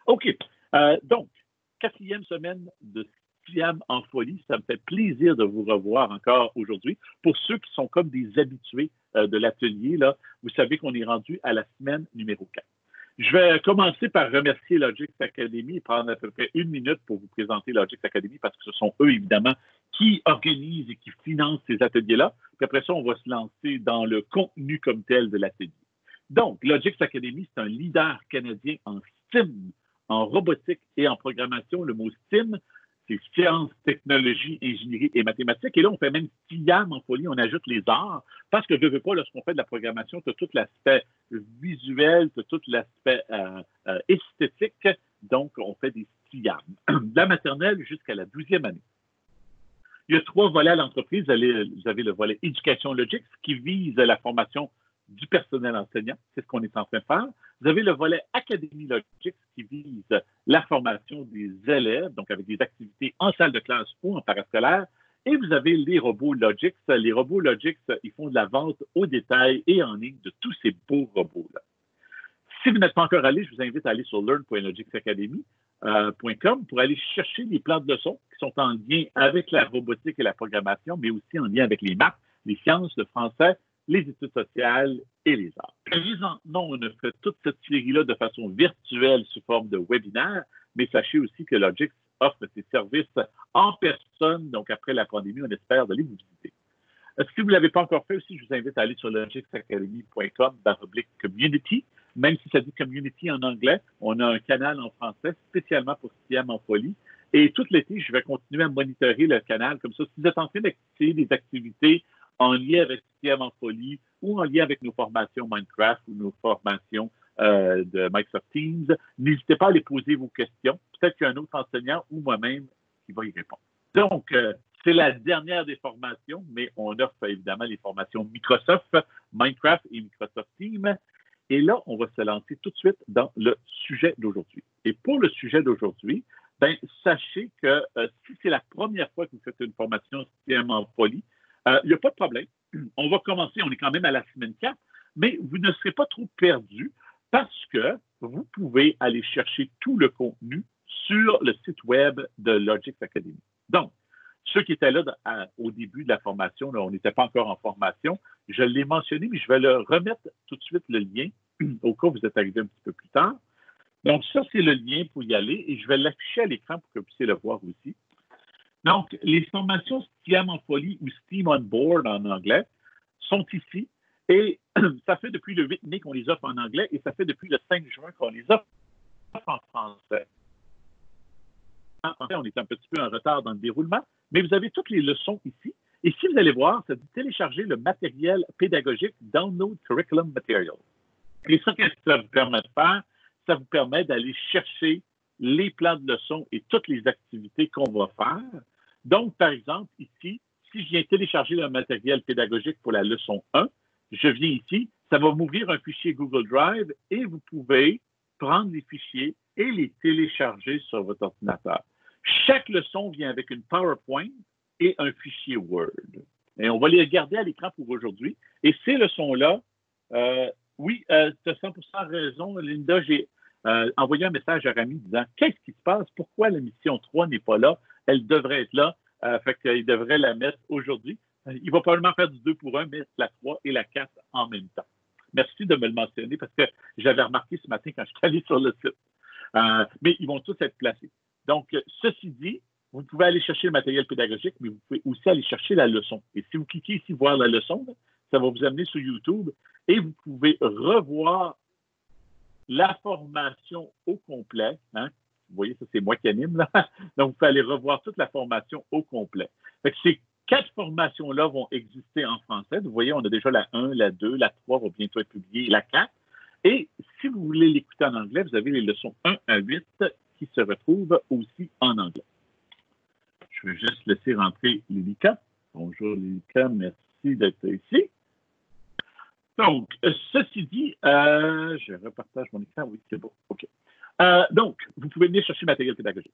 OK. Donc, 4e semaine de Siam en folie. Ça me fait plaisir de vous revoir encore aujourd'hui. Pour ceux qui sont comme des habitués de l'atelier, là, vous savez qu'on est rendu à la semaine numéro 4. Je vais commencer par remercier Logix Academy et prendre à peu près 1 minute pour vous présenter Logix Academy parce que ce sont eux, évidemment, qui organisent et qui financent ces ateliers-là. Puis après ça, on va se lancer dans le contenu comme tel de l'atelier. Donc, Logix Academy, c'est un leader canadien en STEAM, en robotique et en programmation. Le mot STEAM, c'est sciences, technologie, ingénierie et mathématiques. Et là, on fait même STIAM en folie, on ajoute les arts, parce que je ne veux pas, lorsqu'on fait de la programmation, tu as tout l'aspect visuel, tu as tout l'aspect esthétique. Donc, on fait des STIAM, de la maternelle jusqu'à la 12e année. Il y a 3 volets à l'entreprise. Vous avez le volet Éducation Logix qui vise la formation du personnel enseignant. C'est ce qu'on est en train de faire. Vous avez le volet Académie Logix qui vise la formation des élèves, donc avec des activités en salle de classe ou en parascolaire. Et vous avez les robots Logix. Les robots Logix, ils font de la vente au détail et en ligne de tous ces beaux robots-là. Si vous n'êtes pas encore allé, je vous invite à aller sur learn.logixacademy.com pour aller chercher les plans de leçons qui sont en lien avec la robotique et la programmation, mais aussi en lien avec les maths, les sciences, le français, les études sociales et les arts. Présentement, on a fait toute cette série-là de façon virtuelle sous forme de webinaire, mais sachez aussi que Logix offre ses services en personne. Donc, après la pandémie, on espère d'aller vous visiter. Si vous ne l'avez pas encore fait aussi, je vous invite à aller sur logixacademy.com/community. Même si ça dit community en anglais, on a un canal en français spécialement pour Siam en folie. Et tout l'été, je vais continuer à monitorer le canal. Comme ça, si vous êtes en train d'activer des activités en lien avec Siam en folie ou en lien avec nos formations Minecraft ou nos formations de Microsoft Teams, n'hésitez pas à aller poser vos questions. Peut-être qu'il y a un autre enseignant ou moi-même qui va y répondre. Donc, c'est la dernière des formations, mais on offre évidemment les formations Microsoft, Minecraft et Microsoft Teams. Et là, on va se lancer tout de suite dans le sujet d'aujourd'hui. Et pour le sujet d'aujourd'hui, ben, sachez que si c'est la première fois que vous faites une formation STEM en folie, il n'y a pas de problème. On va commencer, on est quand même à la semaine 4, mais vous ne serez pas trop perdu parce que vous pouvez aller chercher tout le contenu sur le site web de Logix Academy. Donc, ceux qui étaient là au début de la formation, là, on n'était pas encore en formation, je l'ai mentionné, mais je vais le remettre tout de suite le lien, au cas où vous êtes arrivé un petit peu plus tard. Donc, ça, c'est le lien pour y aller et je vais l'afficher à l'écran pour que vous puissiez le voir aussi. Donc, les formations STEAM en folie ou STEAM on Board en anglais sont ici et ça fait depuis le 8 mai qu'on les offre en anglais et ça fait depuis le 5 juin qu'on les offre en français. En français, on est un petit peu en retard dans le déroulement, mais vous avez toutes les leçons ici. Et si vous allez voir, ça dit télécharger le matériel pédagogique Download Curriculum Material. Et ça, qu'est-ce que ça vous permet de faire? Ça vous permet d'aller chercher les plans de leçons et toutes les activités qu'on va faire. Donc, par exemple, ici, si je viens télécharger le matériel pédagogique pour la leçon 1, je viens ici, ça va m'ouvrir un fichier Google Drive et vous pouvez prendre les fichiers et les télécharger sur votre ordinateur. Chaque leçon vient avec une PowerPoint et un fichier Word. Et on va les regarder à l'écran pour aujourd'hui. Et ces leçons-là, oui, tu as 100% raison, Linda. J'ai envoyé un message à Rami disant « Qu'est-ce qui se passe? Pourquoi la mission 3 n'est pas là? Elle devrait être là. Fait qu'il devrait la mettre aujourd'hui. Il va probablement faire du 2 pour 1, mettre la 3 et la 4 en même temps. Merci de me le mentionner parce que j'avais remarqué ce matin quand je suis allé sur le site. Mais ils vont tous être placés. Donc, ceci dit, vous pouvez aller chercher le matériel pédagogique, mais vous pouvez aussi aller chercher la leçon. Et si vous cliquez ici, voir la leçon, ça va vous amener sur YouTube et vous pouvez revoir la formation au complet. Hein? Vous voyez, ça, c'est moi qui anime, là. Donc, vous pouvez aller revoir toute la formation au complet. Fait que ces 4 formations-là vont exister en français. Vous voyez, on a déjà la 1, la 2, la 3 va bientôt être publiée, la 4. Et si vous voulez l'écouter en anglais, vous avez les leçons 1 à 8 qui se retrouvent aussi en anglais. Je vais juste laisser rentrer Lilika. Bonjour Lilika, merci d'être ici. Donc, ceci dit, je repartage mon écran. Oui, c'est bon. OK. Donc, vous pouvez venir chercher le matériel pédagogique.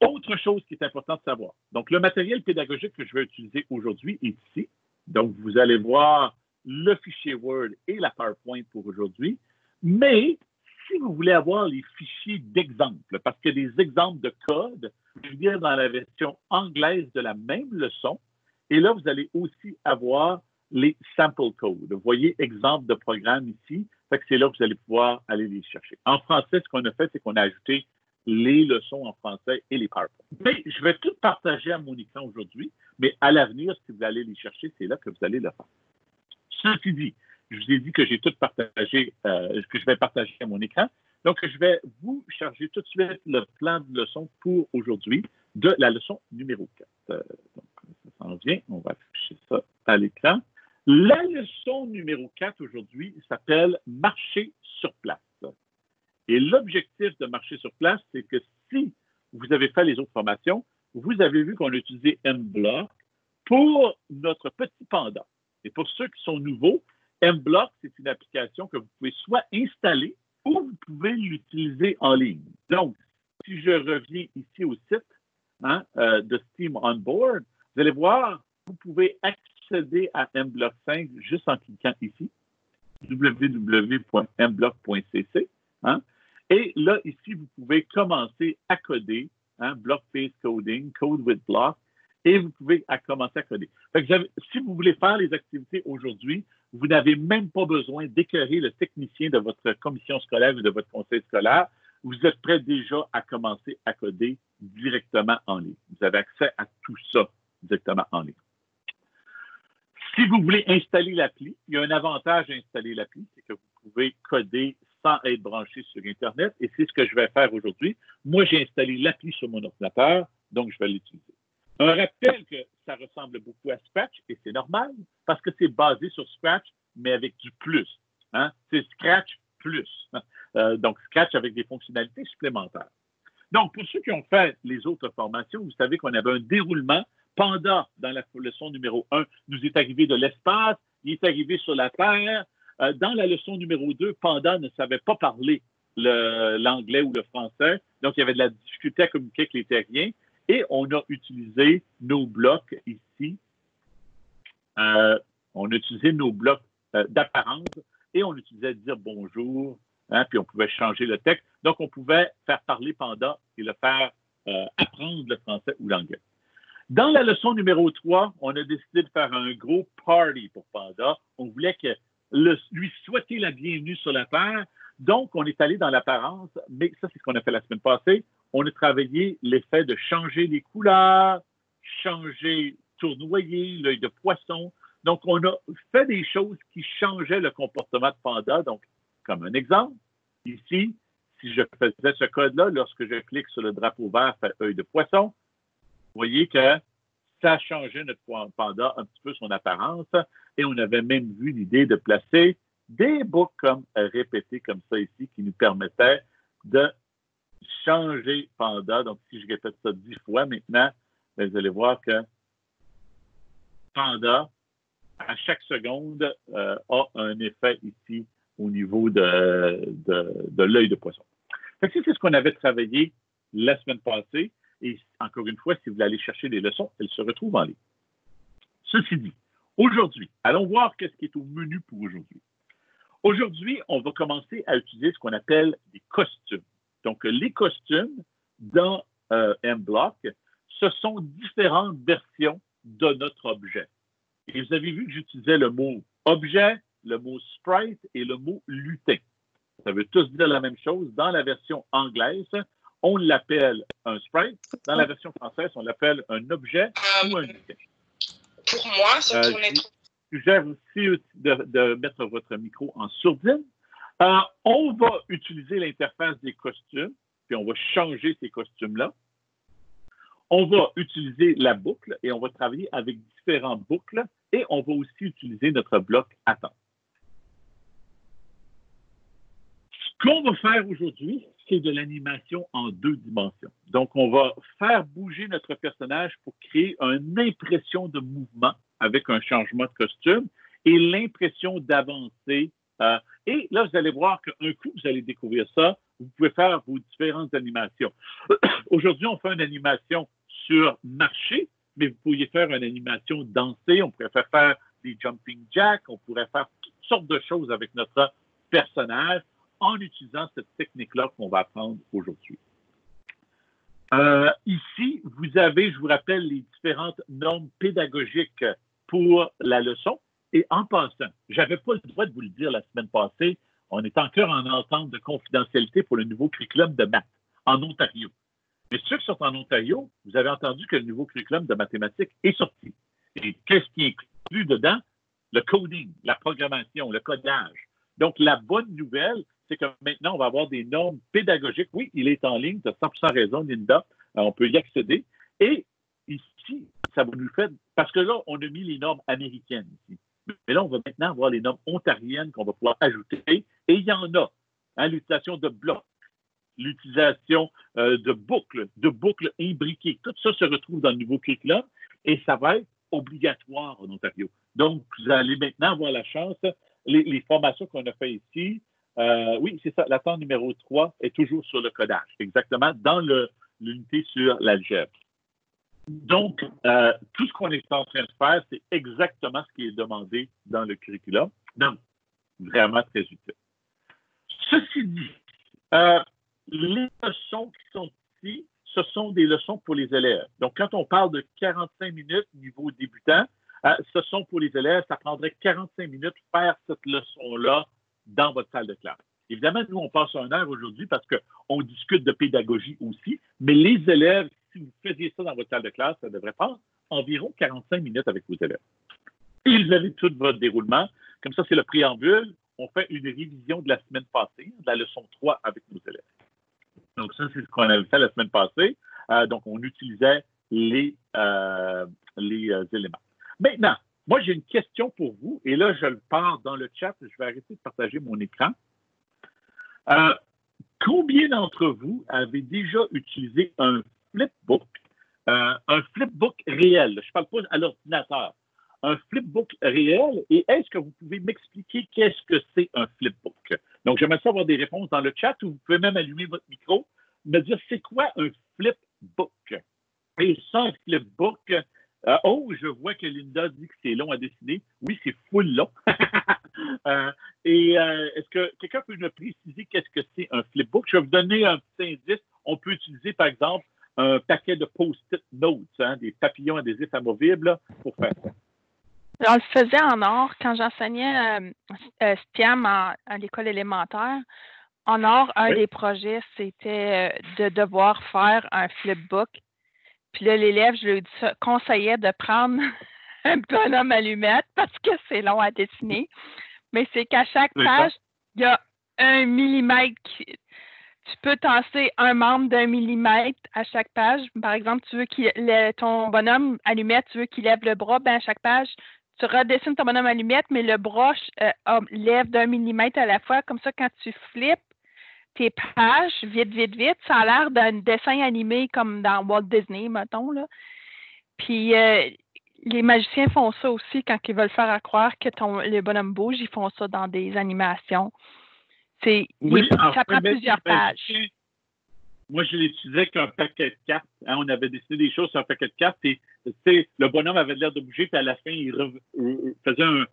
Autre chose qui est importante de savoir. Donc, le matériel pédagogique que je vais utiliser aujourd'hui est ici. Donc, vous allez voir le fichier Word et la PowerPoint pour aujourd'hui. Mais si vous voulez avoir les fichiers d'exemple, parce qu'il y a des exemples de code, vous pouvez venir dans la version anglaise de la même leçon, et là, vous allez aussi avoir les sample codes. Vous voyez, exemple de programme ici, fait que c'est là que vous allez pouvoir aller les chercher. En français, ce qu'on a fait, c'est qu'on a ajouté les leçons en français et les PowerPoint. Mais je vais tout partager à mon écran aujourd'hui, mais à l'avenir, si vous allez les chercher, c'est là que vous allez le faire. Ceci dit, je vous ai dit que j'ai tout partagé, que je vais partager à mon écran. Donc, je vais vous charger tout de suite le plan de leçon pour aujourd'hui de la leçon numéro 4. Donc, ça s'en vient. On va afficher ça à l'écran. La leçon numéro 4 aujourd'hui s'appelle « Marcher sur place ». Et l'objectif de marcher sur place, c'est que si vous avez fait les autres formations, vous avez vu qu'on a utilisé MBlock pour notre petit panda. Et pour ceux qui sont nouveaux, MBlock, c'est une application que vous pouvez soit installer ou vous pouvez l'utiliser en ligne. Donc, si je reviens ici au site de Steam On Board, vous allez voir, vous pouvez accéder à MBlock 5 juste en cliquant ici, www.mblock.cc. Et là, ici, vous pouvez commencer à coder, block-based coding, code with block, et vous pouvez commencer à coder. Fait que si vous voulez faire les activités aujourd'hui, vous n'avez même pas besoin d'écœurer le technicien de votre commission scolaire ou de votre conseil scolaire. Vous êtes prêt déjà à commencer à coder directement en ligne. Vous avez accès à tout ça directement en ligne. Si vous voulez installer l'appli, il y a un avantage à installer l'appli, c'est que vous pouvez coder sans être branché sur Internet, et c'est ce que je vais faire aujourd'hui. Moi, j'ai installé l'appli sur mon ordinateur, donc je vais l'utiliser. Un rappel que ça ressemble beaucoup à Scratch, et c'est normal, parce que c'est basé sur Scratch, mais avec du plus. C'est Scratch plus. Donc, Scratch avec des fonctionnalités supplémentaires. Donc, pour ceux qui ont fait les autres formations, vous savez qu'on avait un déroulement. Panda, dans la leçon numéro 1, nous est arrivé de l'espace, il est arrivé sur la Terre. Dans la leçon numéro 2, Panda ne savait pas parler l'anglais ou le français, donc il y avait de la difficulté à communiquer avec les terriens, et on a utilisé nos blocs ici. On a utilisé nos blocs d'apparence, et on utilisait dire bonjour, puis on pouvait changer le texte. Donc, on pouvait faire parler Panda et le faire apprendre le français ou l'anglais. Dans la leçon numéro 3, on a décidé de faire un gros party pour Panda. On voulait lui souhaiter la bienvenue sur la Terre. Donc, on est allé dans l'apparence, mais ça, c'est ce qu'on a fait la semaine passée. On a travaillé l'effet de changer les couleurs, tournoyer, l'œil de poisson. Donc, on a fait des choses qui changeaient le comportement de Panda. Donc, comme un exemple, ici, si je faisais ce code-là, lorsque je clique sur le drapeau vert, fait œil de poisson, vous voyez que ça a changé notre panda un petit peu son apparence, et on avait même vu l'idée de placer des boucles comme répétées comme ça ici qui nous permettaient de changer panda. Donc, si je répète ça 10 fois maintenant, vous allez voir que panda, à chaque seconde, a un effet ici au niveau de l'œil de poisson. C'est ce qu'on avait travaillé la semaine passée. Et encore une fois, si vous voulez aller chercher les leçons, elles se retrouvent en ligne. Ceci dit, aujourd'hui, allons voir qu'est-ce qui est au menu pour aujourd'hui. Aujourd'hui, on va commencer à utiliser ce qu'on appelle des costumes. Donc, les costumes dans MBlock, ce sont différentes versions de notre objet. Et vous avez vu que j'utilisais le mot objet, le mot sprite et le mot lutin. Ça veut tous dire la même chose. Dans la version anglaise, on l'appelle un sprite. Dans la version française, on l'appelle un objet ou un lutin. Pour moi, ça tournait trop. Je suggère aussi de mettre votre micro en sourdine. On va utiliser l'interface des costumes, puis on va changer ces costumes-là. On va utiliser la boucle et on va travailler avec différentes boucles, et on va aussi utiliser notre bloc attente. Ce qu'on va faire aujourd'hui, c'est de l'animation en 2 dimensions. Donc, on va faire bouger notre personnage pour créer une impression de mouvement avec un changement de costume et l'impression d'avancer. Et là, vous allez voir qu'un coup, vous allez découvrir ça, vous pouvez faire vos différentes animations. Aujourd'hui, on fait une animation sur marcher, mais vous pourriez faire une animation danser, on pourrait faire des jumping jacks, on pourrait faire toutes sortes de choses avec notre personnage. en utilisant cette technique-là qu'on va apprendre aujourd'hui. Ici, vous avez, je vous rappelle, les différentes normes pédagogiques pour la leçon. Et en passant, je n'avais pas le droit de vous le dire la semaine passée, on est encore en entente de confidentialité pour le nouveau curriculum de maths en Ontario. Mais ceux qui sont en Ontario, vous avez entendu que le nouveau curriculum de mathématiques est sorti. Et qu'est-ce qui est inclus dedans? Le coding, la programmation, le codage. Donc, la bonne nouvelle, c'est que maintenant, on va avoir des normes pédagogiques. Oui, il est en ligne, tu as 100% raison, Linda. On peut y accéder. Et ici, ça va nous faire... Parce que là, on a mis les normes américaines ici. Mais là, on va maintenant avoir les normes ontariennes qu'on va pouvoir ajouter. Et il y en a. Hein, l'utilisation de blocs, l'utilisation de boucles imbriquées. Tout ça se retrouve dans le nouveau curriculum et ça va être obligatoire en Ontario. Donc, vous allez maintenant avoir la chance, les formations qu'on a faites ici, oui, c'est ça, l'attente numéro 3 est toujours sur le codage, exactement, dans l'unité sur l'algèbre. Donc, tout ce qu'on est en train de faire, c'est exactement ce qui est demandé dans le curriculum. Donc, vraiment très utile. Ceci dit, les leçons qui sont ici, ce sont des leçons pour les élèves. Donc, quand on parle de 45 minutes niveau débutant, ce sont pour les élèves, ça prendrait 45 minutes faire cette leçon-là dans votre salle de classe. Évidemment, nous, on passe 1 heure aujourd'hui parce qu'on discute de pédagogie aussi, mais les élèves, si vous faisiez ça dans votre salle de classe, ça devrait prendre environ 45 minutes avec vos élèves. Et vous avez tout votre déroulement. Comme ça, c'est le préambule. On fait une révision de la semaine passée, de la leçon 3 avec nos élèves. Donc, ça, c'est ce qu'on avait fait la semaine passée. Donc, on utilisait les éléments. Maintenant, moi, j'ai une question pour vous. Et là, je le pars dans le chat. Je vais arrêter de partager mon écran. Combien d'entre vous avez déjà utilisé un flipbook réel? Je ne parle pas à l'ordinateur. Un flipbook réel. Et est-ce que vous pouvez m'expliquer qu'est-ce que c'est un flipbook? Donc, j'aimerais savoir des réponses dans le chat ou vous pouvez même allumer votre micro, me dire c'est quoi un flipbook? Et ça, un flipbook, je vois que Linda dit que c'est long à dessiner. Oui, c'est full long. Est-ce que quelqu'un peut me préciser qu'est-ce que c'est un flipbook? Je vais vous donner un petit indice. On peut utiliser, par exemple, un paquet de post-it notes, des papillons adhésifs amovibles pour faire ça. On le faisait en or quand j'enseignais STEM à l'école élémentaire. En or, un des projets, c'était de devoir faire un flipbook. Puis là, l'élève, je lui conseillais de prendre un bonhomme allumette parce que c'est long à dessiner. Mais c'est qu'à chaque page, il y a 1 millimètre. Tu peux tasser un membre d'1 millimètre à chaque page. Par exemple, tu veux ton bonhomme allumette, tu veux qu'il lève le bras, à chaque page, tu redessines ton bonhomme allumette, mais le bras lève d'1 millimètre à la fois. Comme ça, quand tu flippes tes pages, vite, ça a l'air d'un dessin animé comme dans Walt Disney, mettons, là. Puis, les magiciens font ça aussi quand ils veulent faire croire que le bonhomme bouge, ils font ça dans des animations. Ça prend plusieurs pages. Moi, je l'utilisais avec un paquet de cartes. On avait dessiné des choses sur un paquet de cartes et le bonhomme avait l'air de bouger, puis à la fin, il faisait un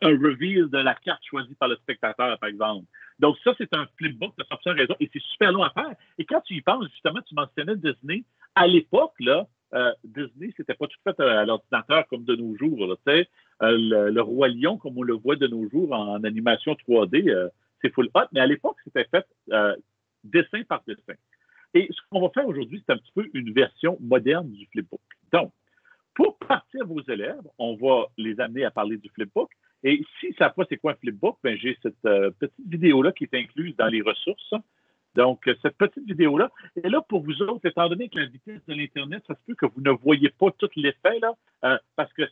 reveal de la carte choisie par le spectateur, par exemple. Donc, ça, c'est un flipbook de 100% raison et c'est super long à faire. Et quand tu y penses, justement, tu mentionnais Disney. À l'époque, là, Disney, c'était pas tout fait à l'ordinateur comme de nos jours. Là, le Roi Lion, comme on le voit de nos jours en animation 3D, c'est full hot, mais à l'époque, c'était fait dessin par dessin. Et ce qu'on va faire aujourd'hui, c'est un petit peu une version moderne du flipbook. Donc, pour partir vos élèves, on va les amener à parler du flipbook. Et si ça ne savent pas c'est quoi un flipbook, j'ai cette petite vidéo-là qui est incluse dans les ressources. Donc, cette petite vidéo-là est là pour vous autres, étant donné que la vitesse de l'Internet, ça se peut que vous ne voyez pas tout l'effet, là, parce que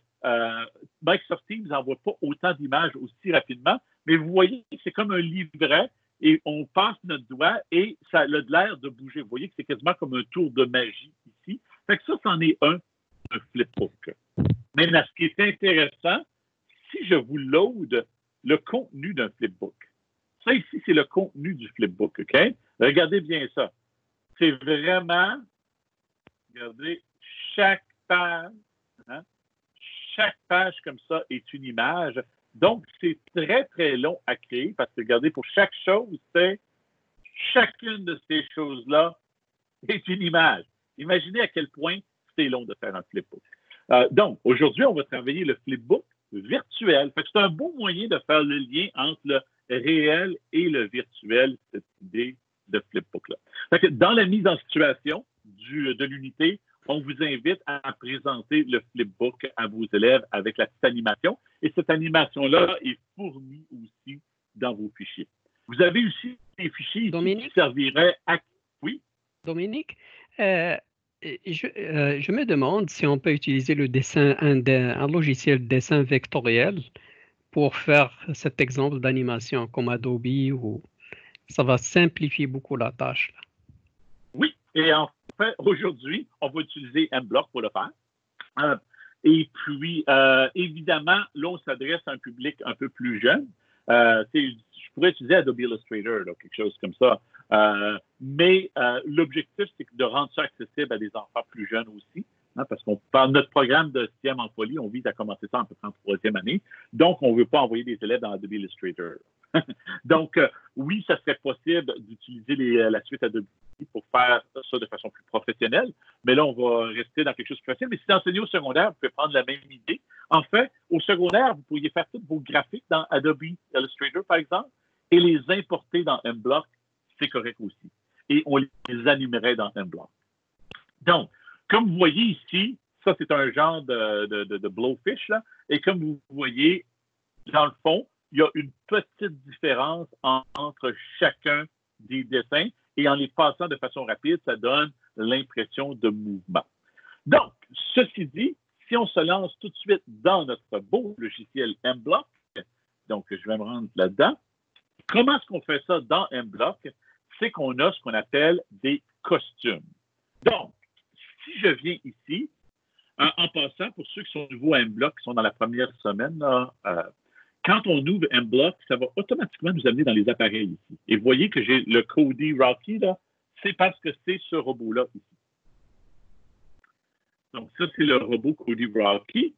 Microsoft Teams n'envoie pas autant d'images aussi rapidement, mais vous voyez que c'est comme un livret et on passe notre doigt et ça a l'air de bouger. Vous voyez que c'est quasiment comme un tour de magie ici. Fait que ça, c'en est un flipbook. Maintenant, ce qui est intéressant, si je vous load le contenu d'un flipbook, ça ici, c'est le contenu du flipbook, OK? Regardez bien ça. C'est vraiment, regardez, chaque page comme ça est une image. Donc, c'est très, très long à créer parce que, regardez, pour chaque chose, chacune de ces choses-là est une image. Imaginez à quel point c'est long de faire un flipbook. Donc, aujourd'hui, on va travailler le flipbook virtuel. Fait que c'est un beau moyen de faire le lien entre le réel et le virtuel, cette idée de flipbook-là. Fait que dans la mise en situation de l'unité, on vous invite à présenter le flipbook à vos élèves avec la petite animation. Et cette animation-là est fournie aussi dans vos fichiers. Vous avez aussi des fichiers qui serviraient à... Oui? Dominique, je me demande si on peut utiliser le dessin, un logiciel de dessin vectoriel pour faire cet exemple d'animation comme Adobe ou ça va simplifier beaucoup la tâche. Là. Oui, et en fait, aujourd'hui, on va utiliser MBlock pour le faire. Et puis, évidemment, là, on s'adresse à un public un peu plus jeune. Je pourrais utiliser Adobe Illustrator, là, quelque chose comme ça. Mais l'objectif, c'est de rendre ça accessible à des enfants plus jeunes aussi. Hein, parce qu'on par notre programme de STEM en folie, on vise à commencer ça en peu près en troisième année. Donc, on ne veut pas envoyer des élèves dans Adobe Illustrator. Donc, oui, ça serait possible d'utiliser la suite Adobe pour faire ça de façon plus professionnelle. Mais là, on va rester dans quelque chose de plus facile. Mais si vous enseignez au secondaire, vous pouvez prendre la même idée. En fait, au secondaire, vous pourriez faire tous vos graphiques dans Adobe Illustrator, par exemple, et les importer dans MBlock. C'est correct aussi. Et on les animerait dans MBlock. Donc, comme vous voyez ici, ça, c'est un genre de blowfish, là. Et comme vous voyez, dans le fond, il y a une petite différence entre chacun des dessins et en les passant de façon rapide, ça donne l'impression de mouvement. Donc, ceci dit, si on se lance tout de suite dans notre beau logiciel MBlock, donc je vais me rendre là-dedans, comment est-ce qu'on fait ça dans MBlock? C'est qu'on a ce qu'on appelle des costumes. Donc, si je viens ici, en passant, pour ceux qui sont nouveaux à MBlock, qui sont dans la première semaine, là, quand on ouvre MBlock, ça va automatiquement nous amener dans les appareils ici. Et vous voyez que j'ai le Cody Rocky, là, c'est parce que c'est ce robot-là ici. Donc, ça, c'est le robot Cody Rocky.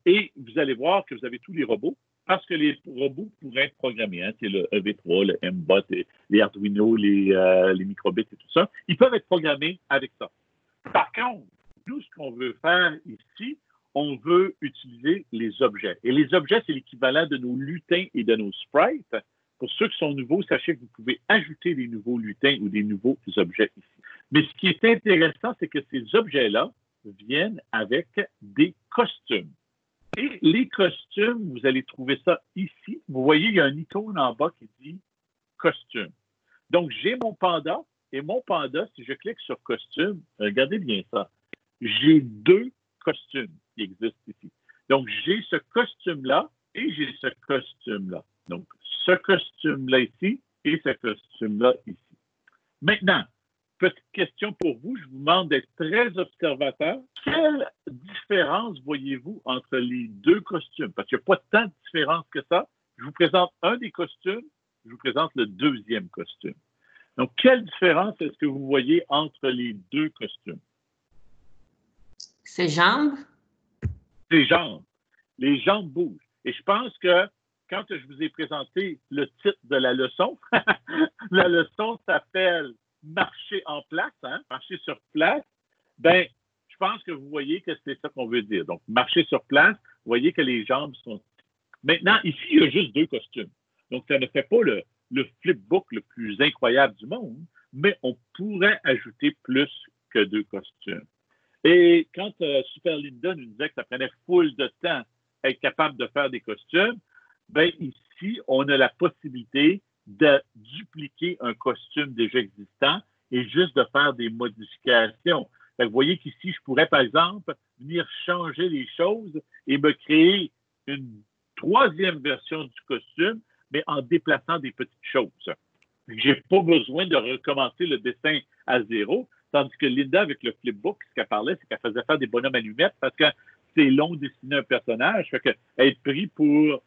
Et vous allez voir que vous avez tous les robots, parce que les robots pourraient être programmés. Hein, c'est le EV3, le MBot, les Arduino, les microbits et tout ça. Ils peuvent être programmés avec ça. Par contre, nous, ce qu'on veut faire ici, on veut utiliser les objets. Et les objets, c'est l'équivalent de nos lutins et de nos sprites. Pour ceux qui sont nouveaux, sachez que vous pouvez ajouter des nouveaux lutins ou des nouveaux objets ici. Mais ce qui est intéressant, c'est que ces objets-là viennent avec des costumes. Et les costumes, vous allez trouver ça ici. Vous voyez, il y a un icône en bas qui dit « costume ». Donc, j'ai mon panda, et mon panda, si je clique sur « costume », regardez bien ça, j'ai deux costumes qui existent ici. Donc, j'ai ce costume-là et j'ai ce costume-là. Donc, ce costume-là ici et ce costume-là ici. Maintenant, petite question pour vous, je vous demande d'être très observateur. Quelle différence voyez-vous entre les deux costumes? Parce qu'il n'y a pas tant de différence que ça. Je vous présente un des costumes, je vous présente le deuxième costume. Donc, quelle différence est-ce que vous voyez entre les deux costumes? Ses jambes? Les jambes. Les jambes bougent. Et je pense que quand je vous ai présenté le titre de la leçon, la leçon s'appelle « Marcher en place hein, »,« Marcher sur place », bien, je pense que vous voyez que c'est ça qu'on veut dire. Donc, marcher sur place, vous voyez que les jambes sont... Maintenant, ici, il y a juste deux costumes. Donc, ça ne fait pas le flipbook le plus incroyable du monde, mais on pourrait ajouter plus que deux costumes. Et quand Super Linda nous disait que ça prenait full de temps à être capable de faire des costumes, bien ici, on a la possibilité de dupliquer un costume déjà existant et juste de faire des modifications. Fait que vous voyez qu'ici, je pourrais, par exemple, venir changer les choses et me créer une troisième version du costume, mais en déplaçant des petites choses. Je n'ai pas besoin de recommencer le dessin à zéro, tandis que Linda, avec le flipbook, ce qu'elle parlait, c'est qu'elle faisait faire des bonhommes allumettes parce que c'est long de dessiner un personnage. Fait que être pris pour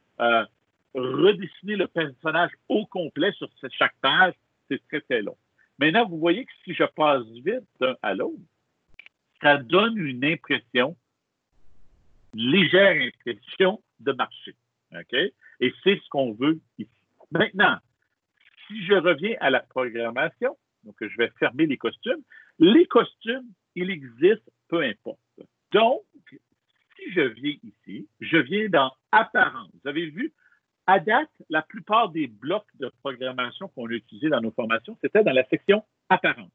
redessiner le personnage au complet sur chaque page, c'est très, très long. Maintenant, vous voyez que si je passe vite d'un à l'autre, ça donne une impression, une légère impression de marcher. OK? Et c'est ce qu'on veut ici. Maintenant, si je reviens à la programmation, donc je vais fermer les costumes, il existe peu importe. Donc, si je viens ici, je viens dans Apparence. Vous avez vu, à date, la plupart des blocs de programmation qu'on a utilisés dans nos formations, c'était dans la section Apparence.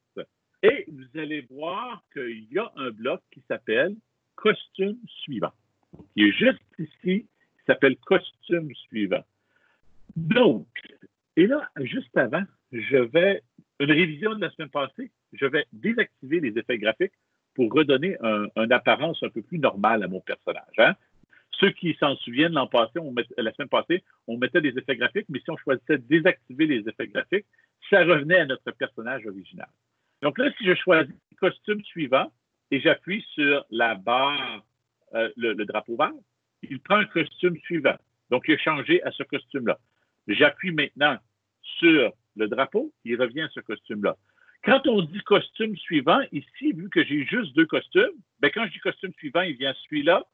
Et vous allez voir qu'il y a un bloc qui s'appelle Costume suivant, qui est juste ici, qui s'appelle Costume suivant. Donc, et là, juste avant, une révision de la semaine passée, je vais désactiver les effets graphiques pour redonner une apparence un peu plus normale à mon personnage. Hein? Ceux qui s'en souviennent, la semaine passée, on mettait des effets graphiques, mais si on choisissait de désactiver les effets graphiques, ça revenait à notre personnage original. Donc là, si je choisis le costume suivant et j'appuie sur la barre, le drapeau vert, il prend un costume suivant. Donc, il a changé à ce costume-là. J'appuie maintenant sur le drapeau, il revient à ce costume-là. Quand on dit costume suivant, ici, vu que j'ai juste 2 costumes, bien, quand je dis costume suivant, il vient celui-là.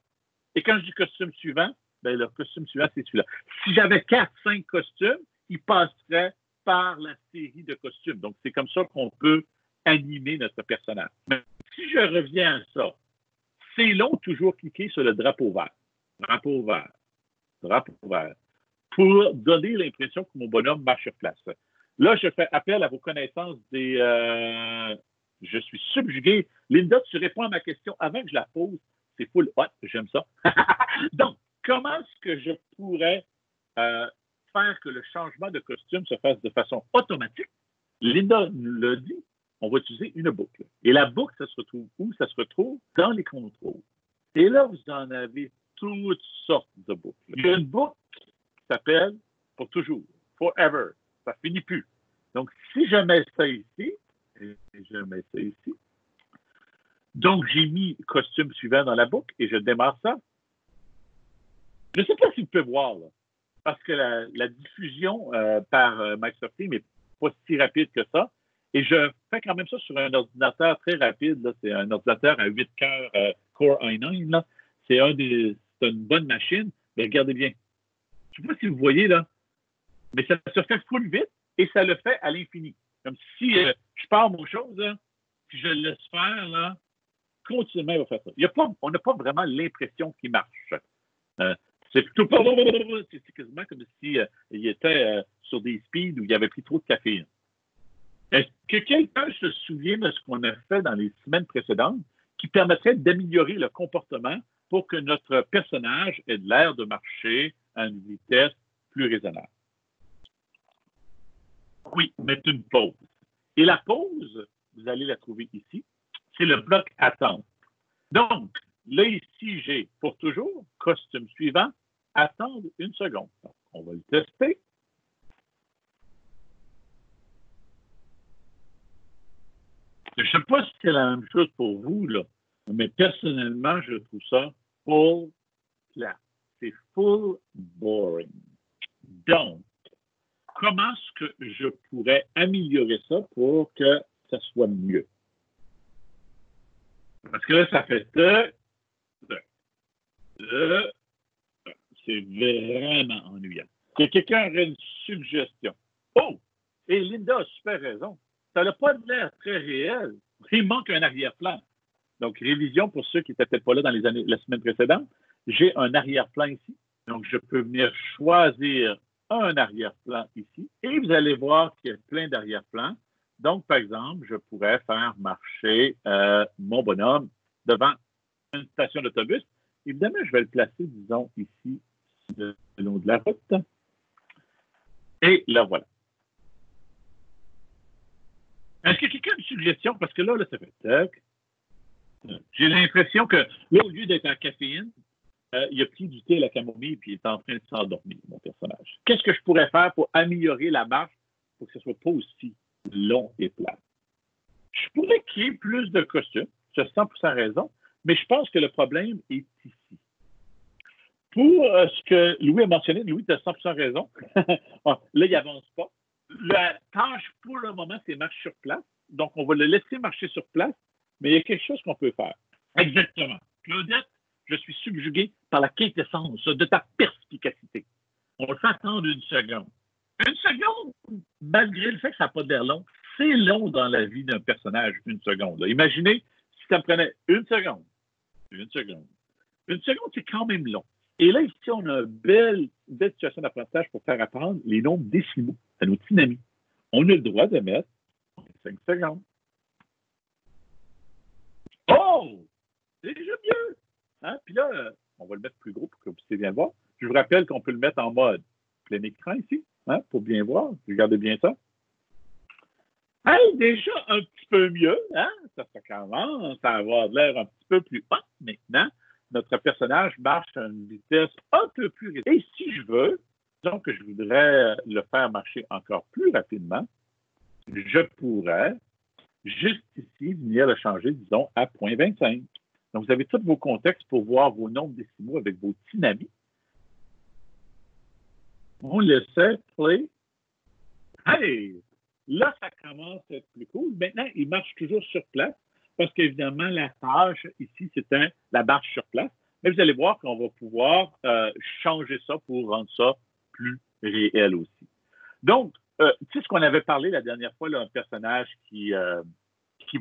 Et quand je dis costume suivant, bien, le costume suivant, c'est celui-là. Si j'avais 4, 5 costumes, il passerait par la série de costumes. Donc, c'est comme ça qu'on peut animer notre personnage. Mais si je reviens à ça, c'est long toujours cliquer sur le drapeau vert. Drapeau vert. Drapeau vert. Pour donner l'impression que mon bonhomme marche sur place. Là, je fais appel à vos connaissances des... je suis subjugué. Linda, tu réponds à ma question avant que je la pose. C'est full hot, j'aime ça. Donc, comment est-ce que je pourrais faire que le changement de costume se fasse de façon automatique? Linda nous l'a dit, on va utiliser une boucle. Et la boucle, ça se retrouve où? Ça se retrouve dans les contrôles. Et là, vous en avez toutes sortes de boucles. Il y a une boucle qui s'appelle pour toujours, forever. Ça finit plus. Donc, si je mets ça ici, et je mets ça ici, donc j'ai mis costume suivant dans la boucle et je démarre ça. Je ne sais pas si vous pouvez voir, là, parce que la diffusion par Microsoft Teams n'est pas si rapide que ça. Et je fais quand même ça sur un ordinateur très rapide. Là. C'est un ordinateur à 8 cœurs Core i9. Là. C'est une bonne machine, mais regardez bien. Je ne sais pas si vous voyez, là, mais ça se fait full vite et ça le fait à l'infini. Comme si je pars mon chose, là, si je le laisse faire, là, continuellement, il va faire ça. On n'a pas vraiment l'impression qu'il marche. C'est plutôt pas... C'est quasiment comme s'il était sur des speeds où il avait pris trop de caféine. Est-ce que quelqu'un se souvient de ce qu'on a fait dans les semaines précédentes qui permettrait d'améliorer le comportement pour que notre personnage ait l'air de marcher à une vitesse plus raisonnable? Oui, mettre une pause. Et la pause, vous allez la trouver ici, c'est le bloc attente. Donc, là, ici, j'ai pour toujours, costume suivant, attendre 1 seconde. Donc, on va le tester. Je ne sais pas si c'est la même chose pour vous, là, mais personnellement, je trouve ça full plat. C'est full boring. Donc, comment est-ce que je pourrais améliorer ça pour que ça soit mieux? Parce que là, ça fait c'est vraiment ennuyant. Que quelqu'un aurait une suggestion. Oh! Et Linda a super raison. Ça n'a pas l'air très réel. Il manque un arrière-plan. Donc, révision pour ceux qui n'étaient peut-être pas là dans la semaine précédente. J'ai un arrière-plan ici. Donc, je peux venir choisir un arrière-plan ici. Et vous allez voir qu'il y a plein d'arrière-plans. Donc, par exemple, je pourrais faire marcher mon bonhomme devant une station d'autobus. Évidemment, je vais le placer, disons, ici, le long de la route. Et là, voilà. Est-ce que quelqu'un a une suggestion? Parce que là, ça fait tac. J'ai l'impression que là, au lieu d'être en caféine, il a pris du thé à la camomille et il est en train de s'endormir, mon personnage. Qu'est-ce que je pourrais faire pour améliorer la marche pour que ce ne soit pas aussi long et plat? Je pourrais créer plus de costumes, tu as 100% raison, mais je pense que le problème est ici. Pour ce que Louis a mentionné, Louis, tu as 100% raison. Là, il n'avance pas. La tâche, pour le moment, c'est marche sur place. Donc, on va le laisser marcher sur place, mais il y a quelque chose qu'on peut faire. Exactement. Claudette, je suis subjugué par la quintessence de ta perspicacité. on le fait attendre une seconde. Une seconde, malgré le fait que ça n'a pas d'air long, c'est long dans la vie d'un personnage, une seconde. Là. Imaginez si ça me prenait une seconde. Une seconde. Une seconde, c'est quand même long. Et là, ici, on a une belle situation d'apprentissage pour faire apprendre les nombres décimaux à nos petits amis. On a le droit de mettre 5 secondes. Oh! C'est déjà mieux! Hein? Puis là, on va le mettre plus gros pour que vous puissiez bien voir. Je vous rappelle qu'on peut le mettre en mode plein écran ici, hein, pour bien voir. Regardez bien ça. Hey, déjà un petit peu mieux, hein? Ça commence à avoir de l'air un petit peu plus hot maintenant. Notre personnage marche à une vitesse un peu plus rapide. Et si je veux, disons que je voudrais le faire marcher encore plus rapidement, je pourrais, juste ici, venir le changer, disons, à 0.25. Donc, vous avez tous vos contextes pour voir vos nombres décimaux avec vos petits amis. On laissait play. Hey! Là, ça commence à être plus cool. Maintenant, il marche toujours sur place parce qu'évidemment, la tâche ici, c'était la marche sur place. Mais vous allez voir qu'on va pouvoir changer ça pour rendre ça plus réel aussi. Donc, tu sais ce qu'on avait parlé la dernière fois, là, un personnage qui va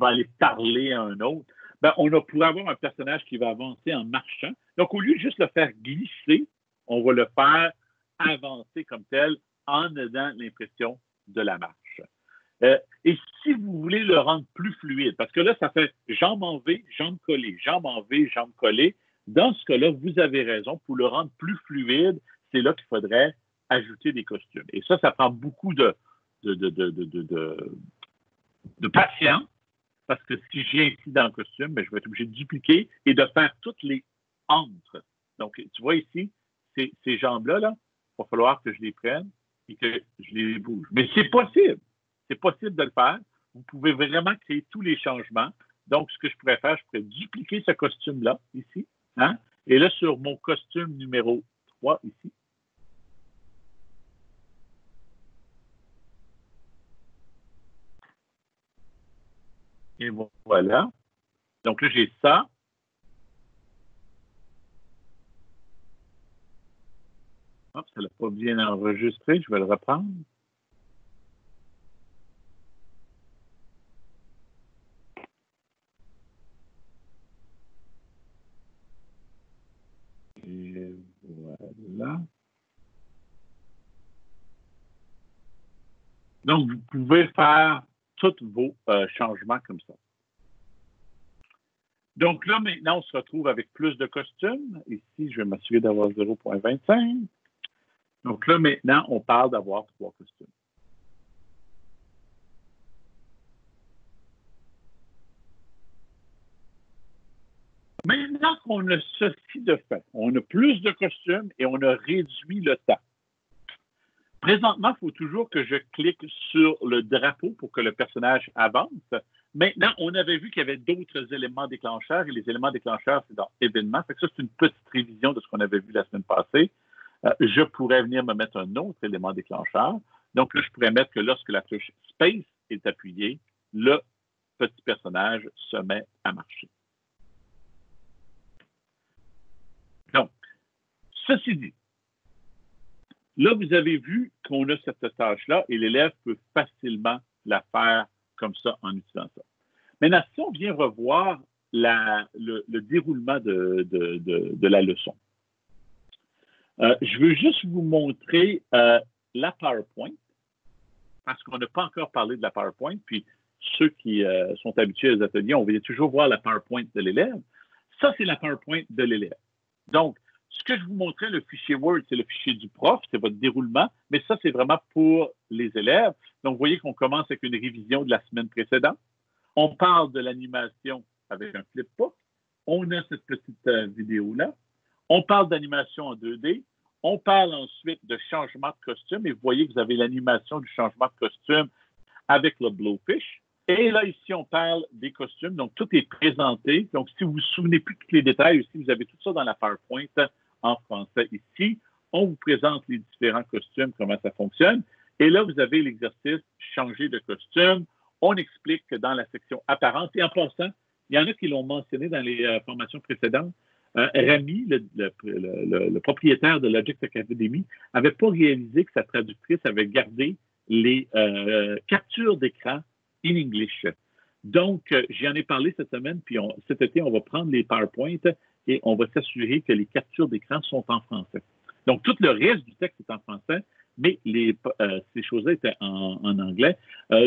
aller parler à un autre. Ben, pourrait avoir un personnage qui va avancer en marchant. Donc, au lieu de juste le faire glisser, on va le faire avancer comme tel en donnant l'impression de la marche. Et si vous voulez le rendre plus fluide, parce que là, ça fait jambe en V, jambe collée, jambe en V, jambe collée. Dans ce cas-là, vous avez raison. Pour le rendre plus fluide, c'est là qu'il faudrait ajouter des costumes. Et ça prend beaucoup de patience, parce que si je viens ici dans le costume, ben, je vais être obligé de dupliquer et de faire toutes les entre. Donc, tu vois ici, ces jambes-là, il va falloir que je les prenne et que je les bouge. Mais c'est possible. C'est possible de le faire. Vous pouvez vraiment créer tous les changements. Donc, ce que je pourrais faire, je pourrais dupliquer ce costume-là, ici. Hein? Et là, sur mon costume numéro 3, ici. Et voilà. Donc là, j'ai ça. Hop, ça ne l'a pas bien enregistré. Je vais le reprendre. Et voilà. Donc, vous pouvez faire tous vos changements comme ça. Donc là, maintenant, on se retrouve avec plus de costumes. Ici, je vais m'assurer d'avoir 0.25. Donc là, maintenant, on parle d'avoir 3 costumes. Maintenant qu'on a ceci de fait, on a plus de costumes et on a réduit le temps. Présentement, il faut toujours que je clique sur le drapeau pour que le personnage avance. Maintenant, on avait vu qu'il y avait d'autres éléments déclencheurs et les éléments déclencheurs, c'est dans événements. Ça, c'est une petite révision de ce qu'on avait vu la semaine passée. Je pourrais venir me mettre un autre élément déclencheur. Donc là, je pourrais mettre que lorsque la touche Space est appuyée, le petit personnage se met à marcher. Donc, ceci dit, là, vous avez vu qu'on a cette tâche-là et l'élève peut facilement la faire comme ça en utilisant ça. Maintenant, si on vient revoir le déroulement de la leçon, je veux juste vous montrer la PowerPoint parce qu'on n'a pas encore parlé de la PowerPoint. Puis, ceux qui sont habitués aux ateliers, on va toujours voir la PowerPoint de l'élève. Ça, c'est la PowerPoint de l'élève. Donc, ce que je vous montrais, le fichier Word, c'est le fichier du prof, c'est votre déroulement, mais ça, c'est vraiment pour les élèves. Donc, vous voyez qu'on commence avec une révision de la semaine précédente. On parle de l'animation avec un flipbook. On a cette petite vidéo-là. On parle d'animation en 2D. On parle ensuite de changement de costume. Et vous voyez que vous avez l'animation du changement de costume avec le Blowfish. Et là, ici, on parle des costumes. Donc, tout est présenté. Donc, si vous ne vous souvenez plus de tous les détails aussi, vous avez tout ça dans la PowerPoint en français ici. On vous présente les différents costumes, comment ça fonctionne. Et là, vous avez l'exercice changer de costume. On explique que dans la section apparente, et en passant, il y en a qui l'ont mentionné dans les formations précédentes, Rami, le propriétaire de Logix Academy, n'avait pas réalisé que sa traductrice avait gardé les captures d'écran in English. Donc, j'en ai parlé cette semaine, puis cet été, on va prendre les PowerPoint et on va s'assurer que les captures d'écran sont en français. Donc, tout le reste du texte est en français, mais ces choses-là étaient en anglais.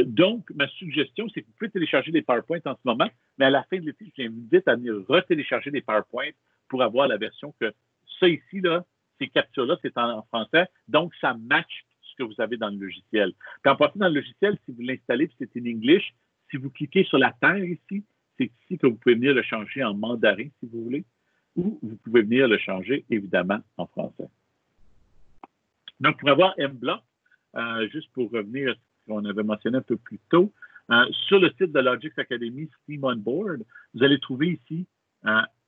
Donc, ma suggestion, c'est que vous pouvez télécharger les PowerPoint en ce moment, mais à la fin de l'été, je vous invite à venir retélécharger les PowerPoint pour avoir la version que ça ici, là, ces captures-là, c'est en français, donc ça match ce que vous avez dans le logiciel. Puis en passant dans le logiciel, si vous l'installez puis c'est in English, si vous cliquez sur la terre ici, c'est ici que vous pouvez venir le changer en mandarin, si vous voulez, ou vous pouvez venir le changer, évidemment, en français. Donc, pour avoir MBlock, juste pour revenir à ce qu'on avait mentionné un peu plus tôt, sur le site de Logix Academy, Steam on Board, vous allez trouver ici,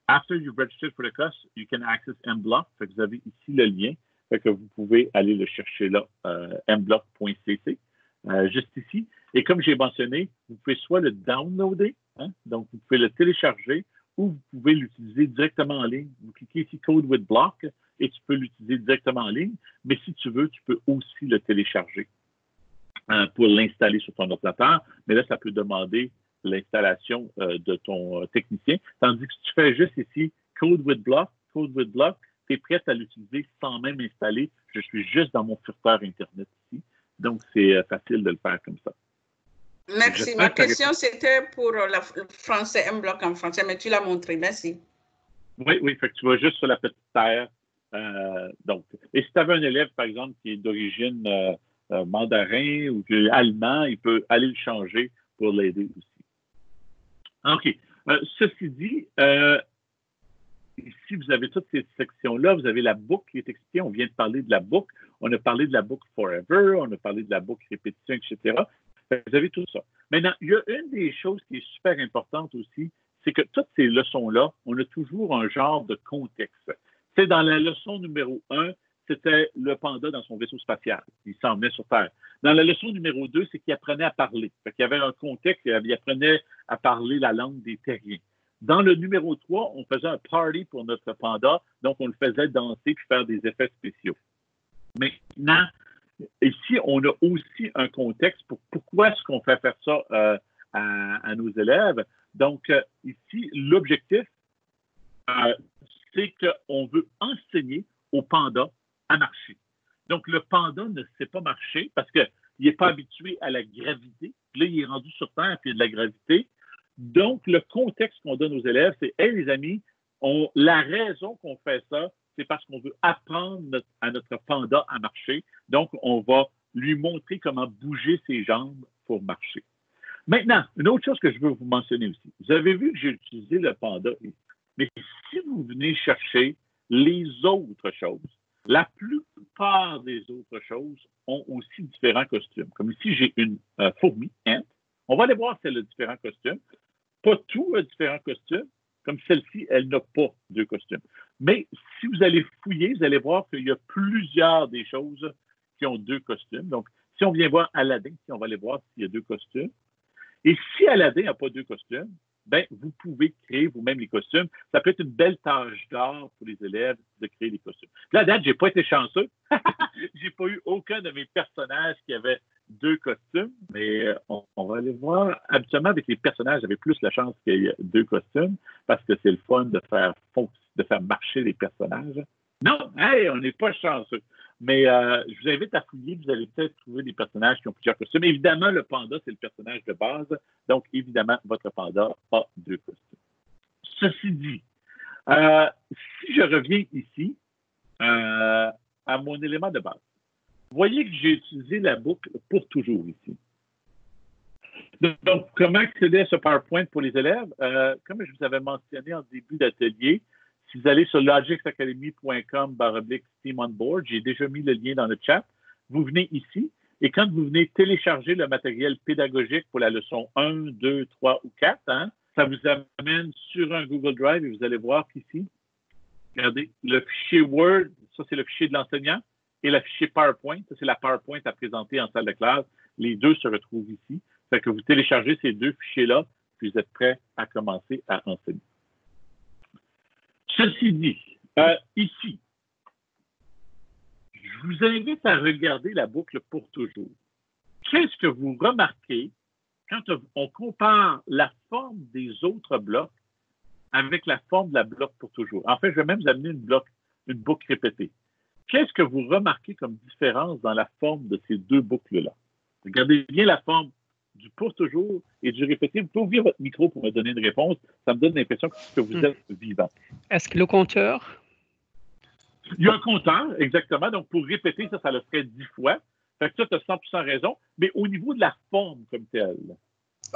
After you've registered for the course, you can access MBlock. Fait que vous avez ici le lien, fait que vous pouvez aller le chercher là, mblock.cc, juste ici. Et comme j'ai mentionné, vous pouvez soit le downloader, hein, donc vous pouvez le télécharger, ou vous pouvez l'utiliser directement en ligne. Vous cliquez ici Code with Block et tu peux l'utiliser directement en ligne, mais si tu veux, tu peux aussi le télécharger pour l'installer sur ton ordinateur, mais là, ça peut demander l'installation de ton technicien, tandis que si tu fais juste ici Code with Block, tu es prêt à l'utiliser sans même installer. Je suis juste dans mon furteur Internet ici, donc c'est facile de le faire comme ça. Merci. Ma question, c'était pour le français, MBlock en français, mais tu l'as montré. Merci. Oui, fait que tu vas juste sur la petite terre. Donc, et si tu avais un élève, par exemple, qui est d'origine mandarin ou allemand, il peut aller le changer pour l'aider aussi. OK. Ceci dit, ici, vous avez toutes ces sections-là. Vous avez la boucle qui est expliquée. On vient de parler de la boucle. On a parlé de la boucle Forever. On a parlé de la boucle répétition, etc. Vous avez tout ça. Maintenant, il y a une des choses qui est super importante aussi, c'est que toutes ces leçons-là, on a toujours un genre de contexte. C'est dans la leçon numéro 1, c'était le panda dans son vaisseau spatial. Il s'en venait sur Terre. Dans la leçon numéro 2, c'est qu'il apprenait à parler. Fait qu'il y avait un contexte, il apprenait à parler la langue des terriens. Dans le numéro 3, on faisait un party pour notre panda, donc on le faisait danser puis faire des effets spéciaux. Maintenant, ici, on a aussi un contexte pour pourquoi est-ce qu'on fait faire ça à nos élèves. Donc, ici, l'objectif, c'est qu'on veut enseigner au panda à marcher. Donc, le panda ne sait pas marcher parce qu'il n'est pas habitué à la gravité. Là, il est rendu sur Terre, puis il y a de la gravité. Donc, le contexte qu'on donne aux élèves, c'est « Hey, les amis, la raison qu'on fait ça, c'est parce qu'on veut apprendre à notre panda à marcher. Donc, on va lui montrer comment bouger ses jambes pour marcher. » Maintenant, une autre chose que je veux vous mentionner aussi. Vous avez vu que j'ai utilisé le panda, mais si vous venez chercher les autres choses, la plupart des autres choses ont aussi différents costumes. Comme ici, j'ai une fourmi, ant. On va aller voir si elle a différents costumes. Pas tout a différents costumes. Comme celle-ci, elle n'a pas deux costumes. Mais si vous allez fouiller, vous allez voir qu'il y a plusieurs des choses qui ont deux costumes. Donc, si on vient voir Aladdin, on va aller voir s'il y a deux costumes. Et si Aladdin n'a pas deux costumes, ben, vous pouvez créer vous-même les costumes. Ça peut être une belle tâche d'art pour les élèves de créer les costumes. Là, à date, je n'ai pas été chanceux. J'ai pas eu aucun de mes personnages qui avait deux costumes, mais on va aller voir. Habituellement, avec les personnages, j'avais plus la chance qu'il y ait deux costumes parce que c'est le fun de faire marcher les personnages. Non, hey, on n'est pas chanceux. Mais je vous invite à fouiller, vous allez peut-être trouver des personnages qui ont plusieurs costumes. Évidemment, le panda, c'est le personnage de base. Donc, évidemment, votre panda a deux costumes. Ceci dit, si je reviens ici à mon élément de base, vous voyez que j'ai utilisé la boucle pour toujours ici. Donc, comment accéder à ce PowerPoint pour les élèves? Comme je vous avais mentionné en début d'atelier, si vous allez sur logixacademy.com/Steam on Board, j'ai déjà mis le lien dans le chat. Vous venez ici et quand vous venez télécharger le matériel pédagogique pour la leçon 1, 2, 3 ou 4, hein, ça vous amène sur un Google Drive et vous allez voir qu'ici, regardez, le fichier Word, ça c'est le fichier de l'enseignant, et le fichier PowerPoint, ça c'est la PowerPoint à présenter en salle de classe. Les deux se retrouvent ici. Fait que vous téléchargez ces deux fichiers-là, puis vous êtes prêts à commencer à enseigner. Ceci dit, ici, je vous invite à regarder la boucle pour toujours. Qu'est-ce que vous remarquez quand on compare la forme des autres blocs avec la forme de la bloc pour toujours? En fait, je vais même vous amener une boucle répétée. Qu'est-ce que vous remarquez comme différence dans la forme de ces deux boucles-là? Regardez bien la forme du pour toujours et du répété. Vous pouvez ouvrir votre micro pour me donner une réponse. Ça me donne l'impression que vous êtes vivant. Est-ce que le compteur? Il y a un compteur, exactement. Donc, pour répéter, ça le ferait 10 fois. Fait que ça, tu as 100% raison. Mais au niveau de la forme comme telle.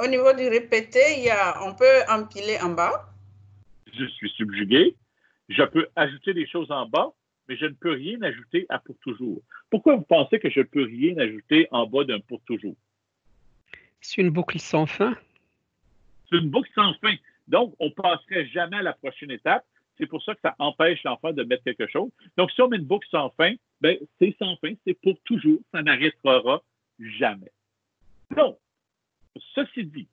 Au niveau du répété, on peut empiler en bas. Je suis subjugué. Je peux ajouter des choses en bas, mais je ne peux rien ajouter à pour toujours. Pourquoi vous pensez que je ne peux rien ajouter en bas d'un pour toujours? C'est une boucle sans fin. C'est une boucle sans fin. Donc, on ne passerait jamais à la prochaine étape. C'est pour ça que ça empêche l'enfant de mettre quelque chose. Donc, si on met une boucle sans fin, ben, c'est sans fin, c'est pour toujours. Ça n'arrêtera jamais. Donc, ceci dit,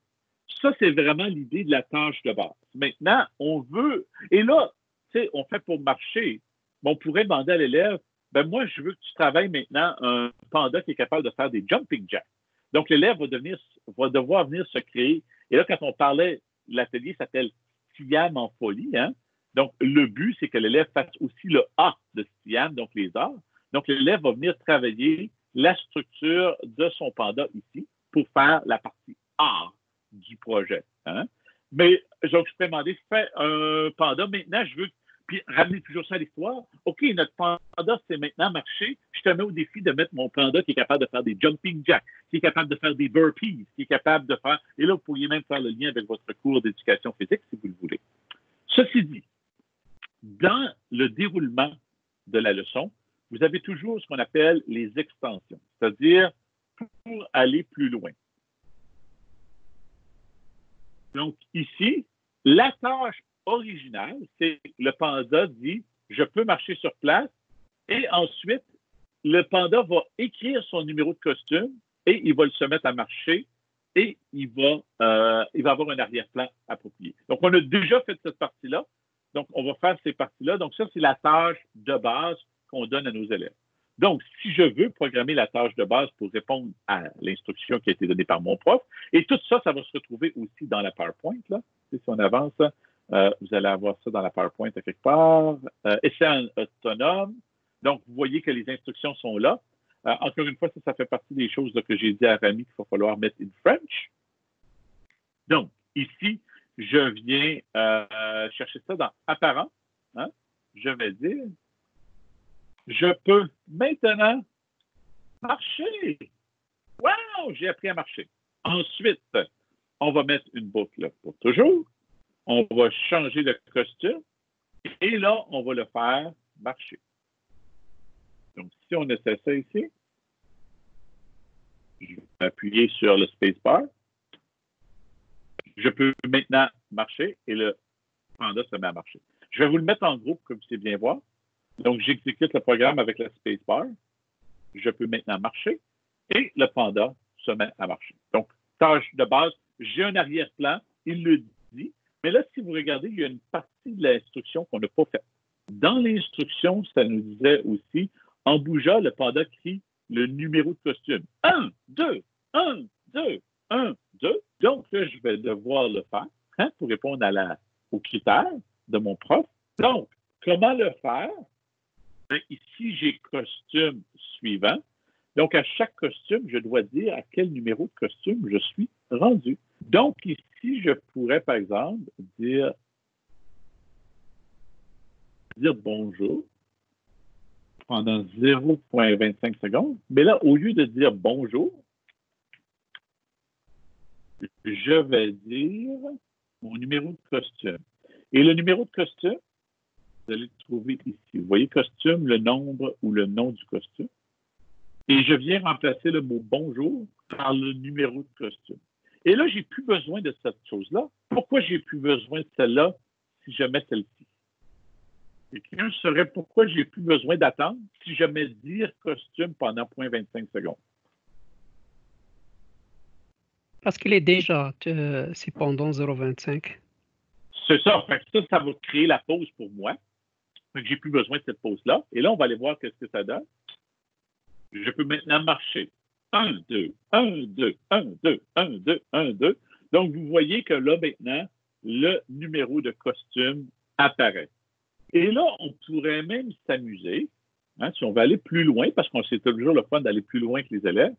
ça, c'est vraiment l'idée de la tâche de base. Maintenant, on veut... Et là, tu sais, on fait pour marcher. On pourrait demander à l'élève, ben moi, je veux que tu travailles maintenant un panda qui est capable de faire des jumping jacks. Donc, l'élève va devoir venir se créer. Et là, quand on parlait, l'atelier s'appelle Siam en folie. Hein? Donc, le but, c'est que l'élève fasse aussi le A de Siam, donc les arts. Donc, l'élève va venir travailler la structure de son panda ici pour faire la partie art du projet. Hein? Mais, donc, je peux demander, fais un panda. Maintenant, je veux puis ramener toujours ça à l'histoire. OK, notre panda, c'est maintenant marché. Je te mets au défi de mettre mon panda qui est capable de faire des jumping jacks, qui est capable de faire des burpees, qui est capable de faire... Et là, vous pourriez même faire le lien avec votre cours d'éducation physique, si vous le voulez. Ceci dit, dans le déroulement de la leçon, vous avez toujours ce qu'on appelle les extensions, c'est-à-dire pour aller plus loin. Donc, ici, la tâche originale, c'est le panda dit « je peux marcher sur place » et ensuite, le panda va écrire son numéro de costume et il va se mettre à marcher et il va avoir un arrière-plan approprié. Donc, on a déjà fait cette partie-là. Donc, on va faire ces parties-là. Donc, ça, c'est la tâche de base qu'on donne à nos élèves. Donc, si je veux programmer la tâche de base pour répondre à l'instruction qui a été donnée par mon prof, et tout ça, ça va se retrouver aussi dans la PowerPoint, là. Si on avance, vous allez avoir ça dans la PowerPoint à quelque part. Essai autonome. Donc, vous voyez que les instructions sont là. Encore une fois, ça fait partie des choses là, que j'ai dit à Rami qu'il va falloir mettre in French. Donc, ici, je viens chercher ça dans apparent. Hein? Je vais dire, je peux maintenant marcher. Wow, j'ai appris à marcher. Ensuite, on va mettre une boucle pour toujours. On va changer de costume. Et là, on va le faire marcher. Donc, si on essaie ça ici, je vais appuyer sur le spacebar. Je peux maintenant marcher et le panda se met à marcher. Je vais vous le mettre en groupe, comme vous savez bien voir. Donc, j'exécute le programme avec le spacebar. Je peux maintenant marcher et le panda se met à marcher. Donc, tâche de base, j'ai un arrière-plan, il le dit. Mais là, si vous regardez, il y a une partie de l'instruction qu'on n'a pas faite. Dans l'instruction, ça nous disait aussi, en bougeant, le panda crie le numéro de costume. 1, 2, 1, 2, 1, 2. Donc, là, je vais devoir le faire pour répondre aux critères de mon prof. Donc, comment le faire? Bien, ici, j'ai costume suivant. Donc, à chaque costume, je dois dire à quel numéro de costume je suis rendu. Donc, ici, je pourrais, par exemple, dire bonjour pendant 0,25 secondes. Mais là, au lieu de dire bonjour, je vais dire mon numéro de costume. Et le numéro de costume, vous allez le trouver ici. Vous voyez costume, le nombre ou le nom du costume. Et je viens remplacer le mot bonjour par le numéro de costume. Et là, je n'ai plus besoin de cette chose-là. Pourquoi j'ai plus besoin de celle-là si je mets celle-ci? Quelqu'un saurait pourquoi j'ai plus besoin d'attendre si je mets dire costume pendant 0,25 secondes. Parce qu'il est déjà, c'est pendant 0,25. C'est ça. Fait que ça va créer la pause pour moi. Fait que j'ai plus besoin de cette pause-là. Et là, on va aller voir qu'est-ce que ça donne. Je peux maintenant marcher. 1, 2, 1, 2, 1, 2, 1, 2, 1, 2. Donc, vous voyez que là, maintenant, le numéro de costume apparaît. Et là, on pourrait même s'amuser, hein, si on veut aller plus loin, parce qu'on c'est toujours le fun d'aller plus loin que les élèves.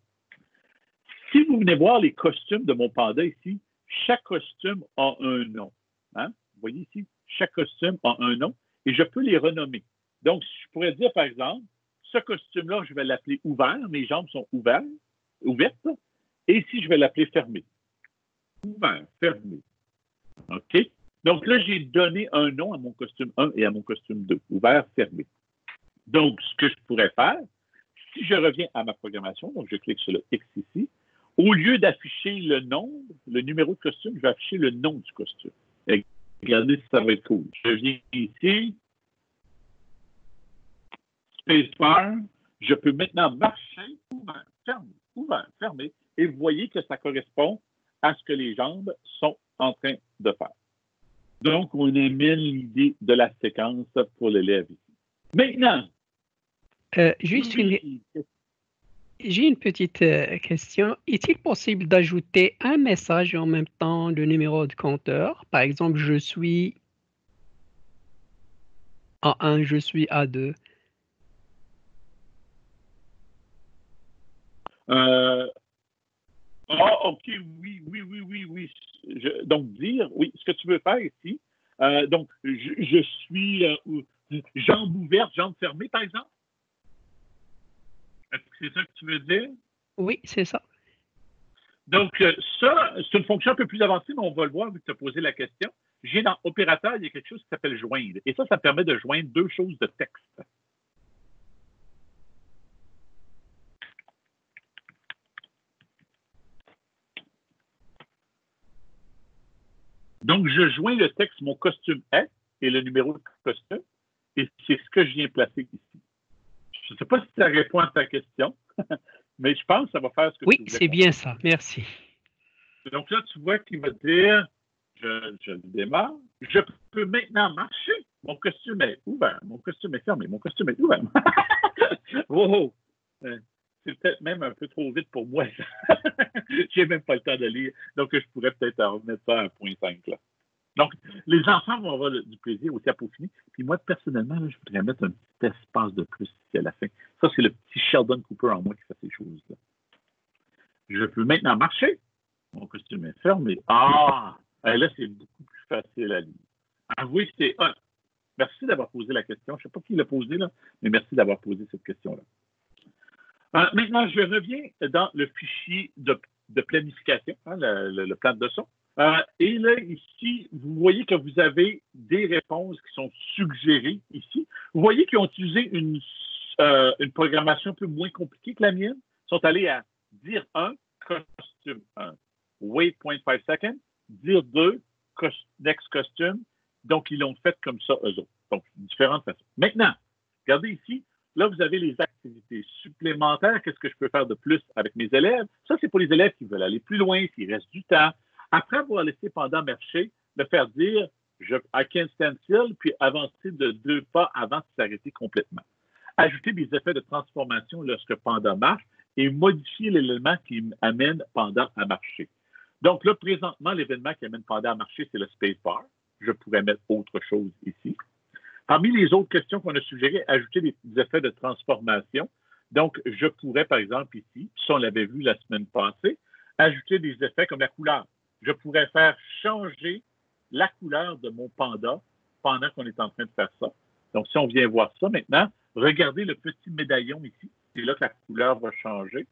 Si vous venez voir les costumes de mon panda ici, chaque costume a un nom. Hein? Vous voyez ici, chaque costume a un nom et je peux les renommer. Donc, je pourrais dire, par exemple, ce costume-là, je vais l'appeler ouvert, mes jambes sont ouvertes, et ici, je vais l'appeler fermé. Ouvert, fermé. OK? Donc là, j'ai donné un nom à mon costume 1 et à mon costume 2, ouvert, fermé. Donc, ce que je pourrais faire, si je reviens à ma programmation, donc je clique sur le X ici, au lieu d'afficher le nombre, le numéro de costume, je vais afficher le nom du costume. Et regardez si ça va être cool. Je viens ici, spacebar, je peux maintenant marcher, ouvert, fermé, et vous voyez que ça correspond à ce que les jambes sont en train de faire. Donc, on émine l'idée de la séquence pour l'élève ici. Maintenant, j'ai une petite question. Est-il possible d'ajouter un message et en même temps le numéro de compteur? Par exemple, je suis A1, je suis A2. OK, oui. Donc, dire, oui, ce que tu veux faire ici, donc, je suis jambes ouvertes, jambes fermées, par exemple? Est-ce que c'est ça que tu veux dire? Oui, c'est ça. Donc, ça, c'est une fonction un peu plus avancée, mais on va le voir vu que tu as posé la question. J'ai dans Opérateur, il y a quelque chose qui s'appelle joindre. Et ça permet de joindre deux choses de texte. Donc, je joins le texte, mon costume est, et le numéro de costume, et c'est ce que je viens placer ici. Je ne sais pas si ça répond à ta question, mais je pense que ça va faire ce que tu voulais. Oui, c'est bien ça. Merci. Donc là, tu vois qu'il va dire, je démarre, je peux maintenant marcher. Mon costume est ouvert, mon costume est fermé, mon costume est ouvert. Wow! C'est peut-être même un peu trop vite pour moi. J'ai même pas le temps de lire. Donc, je pourrais peut-être remettre ça à 1.5 là. Donc, les enfants vont avoir du plaisir aussi à peaufiner. Puis moi, personnellement, là, je voudrais mettre un petit espace de plus ici à la fin. Ça, c'est le petit Sheldon Cooper en moi qui fait ces choses-là. Je peux maintenant marcher. Mon costume est fermé. Ah! Là, c'est beaucoup plus facile à lire. Avouez que c'est un. Merci d'avoir posé la question. Je ne sais pas qui l'a posé, là, mais merci d'avoir posé cette question-là. Maintenant, je reviens dans le fichier de planification, hein, le plan de son. Et là, ici, vous voyez que vous avez des réponses qui sont suggérées ici. Vous voyez qu'ils ont utilisé une programmation un peu moins compliquée que la mienne. Ils sont allés à dire 1, costume 1. Wait 0.5 seconds. Dire 2, next costume. Donc, ils l'ont fait comme ça, eux autres. Donc, différentes façons. Maintenant, regardez ici. Là, vous avez les activités supplémentaires. Qu'est-ce que je peux faire de plus avec mes élèves? Ça, c'est pour les élèves qui veulent aller plus loin, s'il reste du temps. Après avoir laissé Panda marcher, le faire dire I can't stand still, puis avancer de 2 pas avant de s'arrêter complètement. Ajouter des effets de transformation lorsque Panda marche et modifier l'élément qui amène Panda à marcher. Donc là, présentement, l'événement qui amène Panda à marcher, c'est le spacebar. Je pourrais mettre autre chose ici. Parmi les autres questions qu'on a suggérées, ajouter des effets de transformation. Donc, je pourrais, par exemple, ici, ça on l'avait vu la semaine passée, ajouter des effets comme la couleur. Je pourrais faire changer la couleur de mon panda pendant qu'on est en train de faire ça. Donc, si on vient voir ça maintenant, regardez le petit médaillon ici. C'est là que la couleur va changer.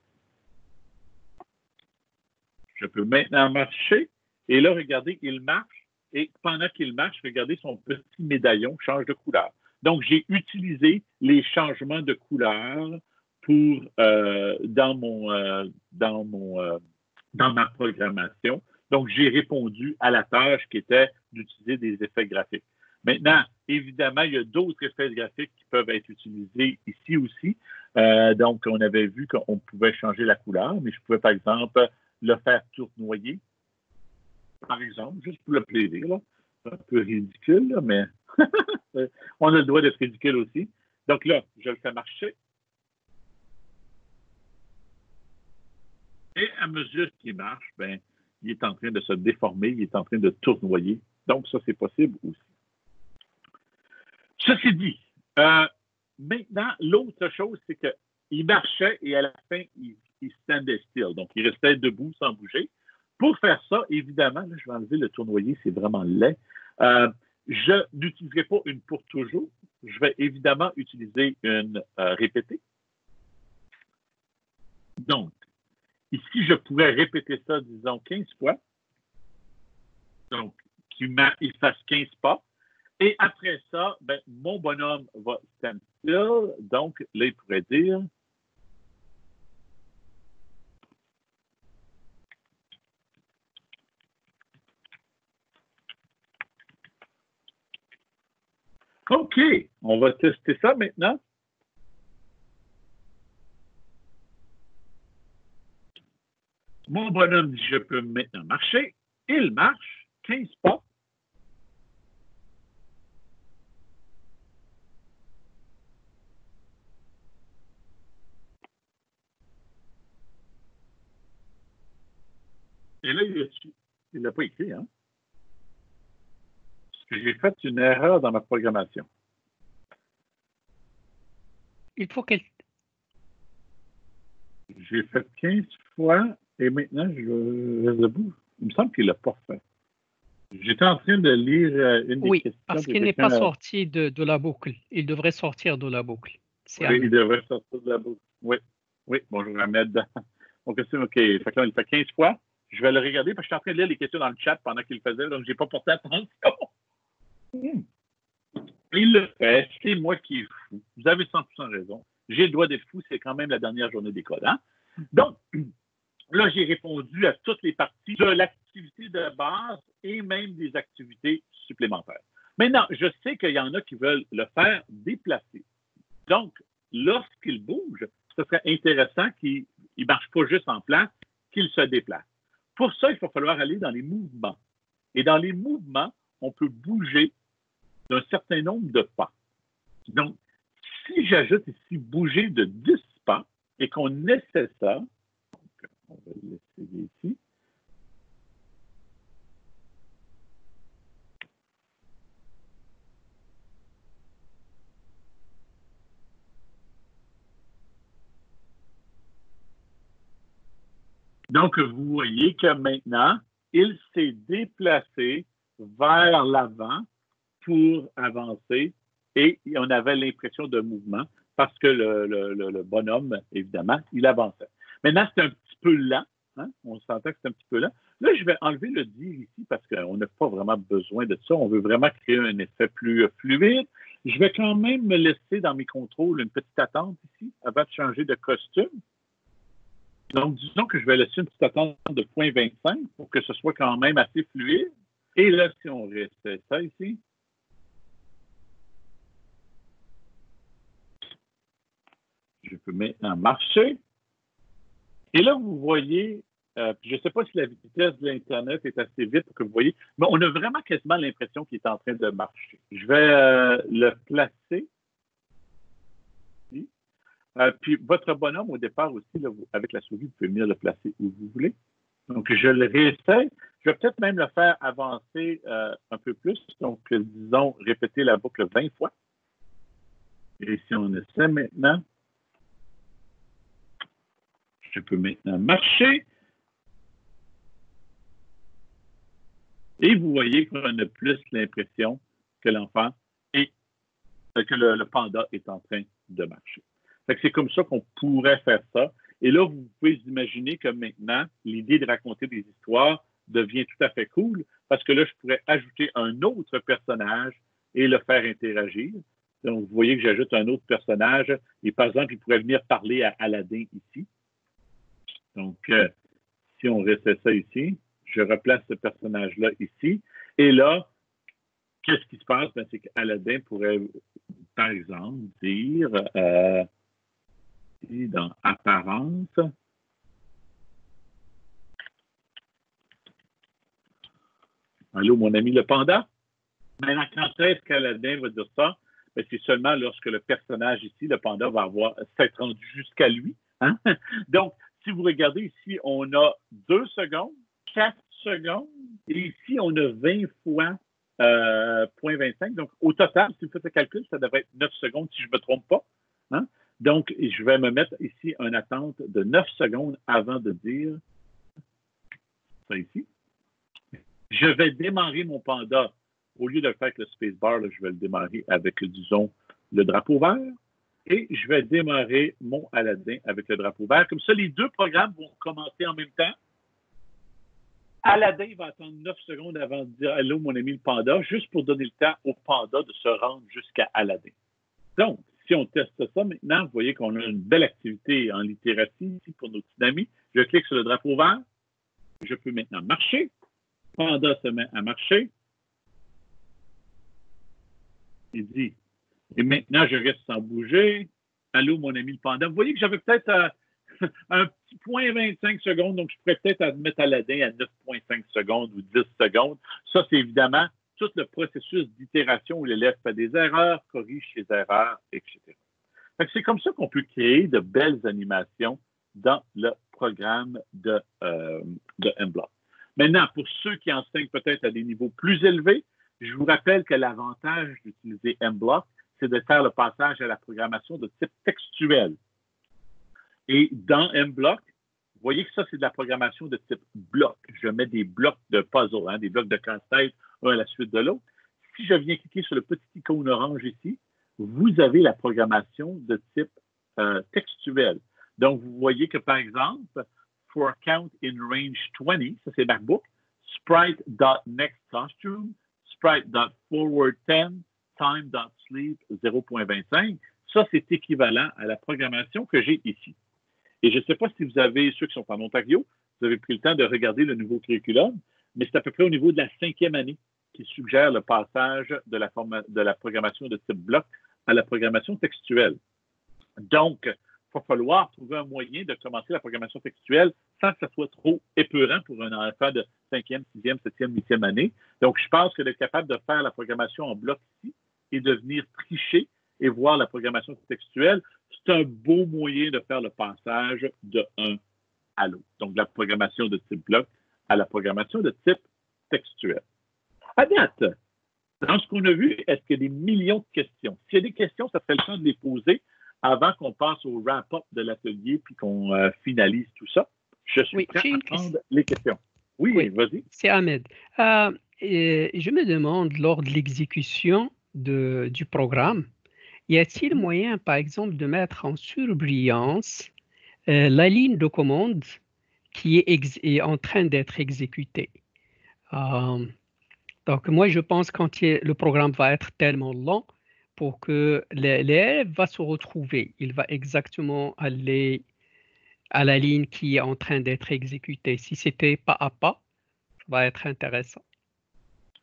Je peux maintenant marcher. Et là, regardez, il marche. Et pendant qu'il marche, regardez, son petit médaillon change de couleur. Donc, j'ai utilisé les changements de couleur pour dans ma programmation. Donc, j'ai répondu à la tâche qui était d'utiliser des effets graphiques. Maintenant, évidemment, il y a d'autres effets graphiques qui peuvent être utilisés ici aussi. Donc, on avait vu qu'on pouvait changer la couleur, mais je pouvais, par exemple, le faire tournoyer. Par exemple, juste pour le plaisir, là. un peu ridicule, là, mais on a le droit d'être ridicule aussi. Donc là, je le fais marcher. Et à mesure qu'il marche, ben, il est en train de se déformer, il est en train de tournoyer. Donc, ça, c'est possible aussi. Ceci dit, maintenant, l'autre chose, c'est qu'il marchait et à la fin, il standait still. Donc, il restait debout sans bouger. Pour faire ça, évidemment, là, je vais enlever le tournoyer, c'est vraiment laid. Je n'utiliserai pas une pour toujours. Je vais évidemment utiliser une répétée. Donc, ici, je pourrais répéter ça, disons, 15 fois. Donc, qu'il fasse 15 pas. Et après ça, ben, mon bonhomme va stand still. Donc, là, il pourrait dire... OK, on va tester ça maintenant. Mon bonhomme dit, je peux maintenant marcher. Il marche, 15 pas. Et là, il ne l'a pas écrit, hein? Parce que j'ai fait une erreur dans ma programmation. Il faut qu'elle... J'ai fait 15 fois et maintenant, je reste debout. Il me semble qu'il ne l'a pas fait. J'étais en train de lire une des questions. Oui, parce qu'il n'est pas sorti de la boucle. Il devrait sortir de la boucle. Oui, il devrait sortir de la boucle. Oui, oui. Bonjour, Ahmed. Mon question, OK. Fait que là, il fait 15 fois. Je vais le regarder parce que je suis en train de lire les questions dans le chat pendant qu'il le faisait, donc je n'ai pas porté attention. Il le fait. C'est moi qui est fou. Vous avez 100% raison. J'ai le droit d'être fou. C'est quand même la dernière journée d'école. Hein? Donc, là, j'ai répondu à toutes les parties de l'activité de base et même des activités supplémentaires. Maintenant, je sais qu'il y en a qui veulent le faire déplacer. Donc, lorsqu'il bouge, ce serait intéressant qu'il ne marche pas juste en place, qu'il se déplace. Pour ça, il va falloir aller dans les mouvements. Et dans les mouvements, on peut bouger d'un certain nombre de pas. Donc, si j'ajoute ici bouger de 10 pas et qu'on essaie ça, on va l'essayer ici. Donc, vous voyez que maintenant, il s'est déplacé vers l'avant pour avancer et on avait l'impression de mouvement parce que le bonhomme, évidemment, il avançait. Maintenant, c'est un petit peu lent. Hein? On sentait que c'est un petit peu lent. Là, je vais enlever le dire ici parce qu'on n'a pas vraiment besoin de ça. On veut vraiment créer un effet plus fluide. Je vais quand même me laisser dans mes contrôles une petite attente ici avant de changer de costume. Donc, disons que je vais laisser une petite attente de 0.25 pour que ce soit quand même assez fluide. Et là, si on restait ça ici, je peux maintenant marcher. Et là, vous voyez, je ne sais pas si la vitesse de l'Internet est assez vite pour que vous voyez, mais on a vraiment quasiment l'impression qu'il est en train de marcher. Je vais le placer. Puis votre bonhomme, au départ aussi, là, avec la souris, vous pouvez venir le placer où vous voulez. Donc, je le réessaye. Je vais peut-être même le faire avancer un peu plus. Donc, disons, répéter la boucle 20 fois. Et si on essaie maintenant, je peux maintenant marcher. Et vous voyez qu'on a plus l'impression que l'enfant et que le panda est en train de marcher. C'est comme ça qu'on pourrait faire ça. Et là, vous pouvez imaginer que maintenant, l'idée de raconter des histoires devient tout à fait cool parce que là, je pourrais ajouter un autre personnage et le faire interagir. Donc, vous voyez que j'ajoute un autre personnage et par exemple, il pourrait venir parler à Aladdin ici. Donc, si on restait ça ici, je replace ce personnage-là ici. Et là, qu'est-ce qui se passe? Ben, c'est qu'Aladdin pourrait, par exemple, dire dans Apparence, allô, mon ami le panda? Maintenant, quand est-ce qu'Aladin va dire ça? Ben, c'est seulement lorsque le personnage ici, le panda, va s'être rendu jusqu'à lui. Hein? Donc, si vous regardez ici, on a 2 secondes, 4 secondes, et ici, on a 20 fois 0.25. Donc, au total, si vous faites le calcul, ça devrait être 9 secondes, si je ne me trompe pas. Hein? Donc, je vais me mettre ici une attente de 9 secondes avant de dire ça ici. Je vais démarrer mon panda. Au lieu de le faire avec le spacebar, je vais le démarrer avec, disons, le drapeau vert. Et je vais démarrer mon Aladin avec le drapeau vert. Comme ça, les 2 programmes vont commencer en même temps. Aladin va attendre 9 secondes avant de dire « Allô, mon ami le panda », juste pour donner le temps au panda de se rendre jusqu'à Aladin. Donc, si on teste ça maintenant, vous voyez qu'on a une belle activité en littératie ici pour nos petits amis. Je clique sur le drapeau vert. Je peux maintenant marcher. Panda se met à marcher. Il dit, et maintenant, je reste sans bouger. Allô, mon ami le panda. Vous voyez que j'avais peut-être un petit point 25 secondes, donc je pourrais peut-être mettre Aladin à 9,5 secondes ou 10 secondes. Ça, c'est évidemment tout le processus d'itération où l'élève fait des erreurs, corrige ses erreurs, etc. C'est comme ça qu'on peut créer de belles animations dans le programme de Mblock. Maintenant, pour ceux qui enseignent peut-être à des niveaux plus élevés, je vous rappelle que l'avantage d'utiliser Mblock, c'est de faire le passage à la programmation de type textuel. Et dans Mblock, vous voyez que ça, c'est de la programmation de type bloc. Je mets des blocs de puzzle, hein, des blocs de casse-tête, un à la suite de l'autre. Si je viens cliquer sur le petit icône orange ici, vous avez la programmation de type textuel. Donc, vous voyez que, par exemple, for count in range 20, ça c'est MacBook, sprite.nextCostume, sprite.forward10, time.sleep 0.25. Ça, c'est équivalent à la programmation que j'ai ici. Et je ne sais pas si vous avez, ceux qui sont en Ontario, vous avez pris le temps de regarder le nouveau curriculum, mais c'est à peu près au niveau de la 5e année qui suggère le passage de la programmation de type bloc à la programmation textuelle. Donc, il va falloir trouver un moyen de commencer la programmation textuelle sans que ça soit trop épeurant pour un enfant de 5e, 6e, 7e, 8e année. Donc, je pense que d'être capable de faire la programmation en bloc ici et de venir tricher et voir la programmation textuelle, c'est un beau moyen de faire le passage de un à l'autre. Donc, de la programmation de type bloc à la programmation de type textuel. À date, dans ce qu'on a vu, est-ce qu'il y a des millions de questions? S'il y a des questions, ça serait le temps de les poser avant qu'on passe au wrap-up de l'atelier puis qu'on finalise tout ça. Je suis prêt à prendre les questions. Oui. Vas-y. C'est Ahmed. Je me demande, lors de l'exécution du programme, y a-t-il moyen, par exemple, de mettre en surbrillance la ligne de commande qui est en train d'être exécutée? Donc, moi, je pense que le programme va être tellement long pour que l'élève va se retrouver. Il va exactement aller à la ligne qui est en train d'être exécutée. Si c'était pas à pas, ça va être intéressant.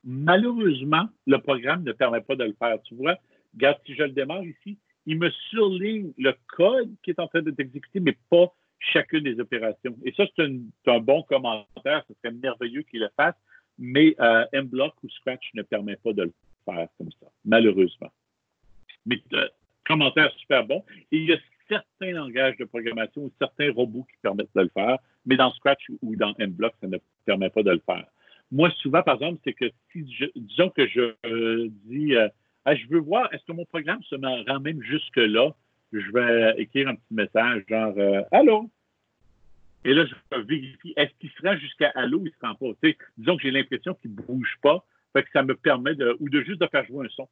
Malheureusement, le programme ne permet pas de le faire. Tu vois, regarde, si je le démarre ici, il me surligne le code qui est en train d'être exécuté, mais pas chacune des opérations. Et ça, c'est un bon commentaire. Ce serait merveilleux qu'il le fasse, mais Mblock ou Scratch ne permet pas de le faire comme ça, malheureusement. Mais commentaire super bon. Et il y a certains langages de programmation ou certains robots qui permettent de le faire, mais dans Scratch ou dans Mblock, ça ne permet pas de le faire. Moi, souvent, par exemple, c'est que disons que je dis je veux voir, est-ce que mon programme se rend même jusque-là? Je vais écrire un petit message genre Allô? Et là, je vérifie, est-ce qu'il se rend jusqu'à Allô ou il ne se rend pas? Tu sais, disons que j'ai l'impression qu'il ne bouge pas, fait que ça me permet de juste de faire jouer un son.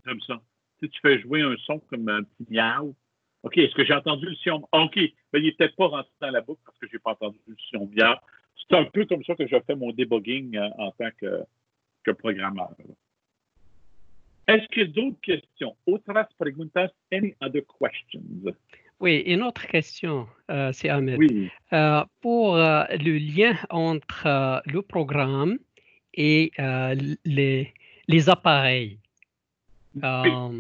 Comme ça. Tu fais jouer un son comme un petit miaou. OK, est-ce que j'ai entendu le son? OK, mais il n'est peut-être pas rentré dans la boucle parce que je n'ai pas entendu le son miaou. C'est un peu comme ça que je fais mon debugging en tant que programmeur. Est-ce qu'il y a d'autres questions? Otras preguntas, any other questions? Oui, une autre question, c'est Ahmed. Oui. Pour le lien entre le programme et les appareils. Moi,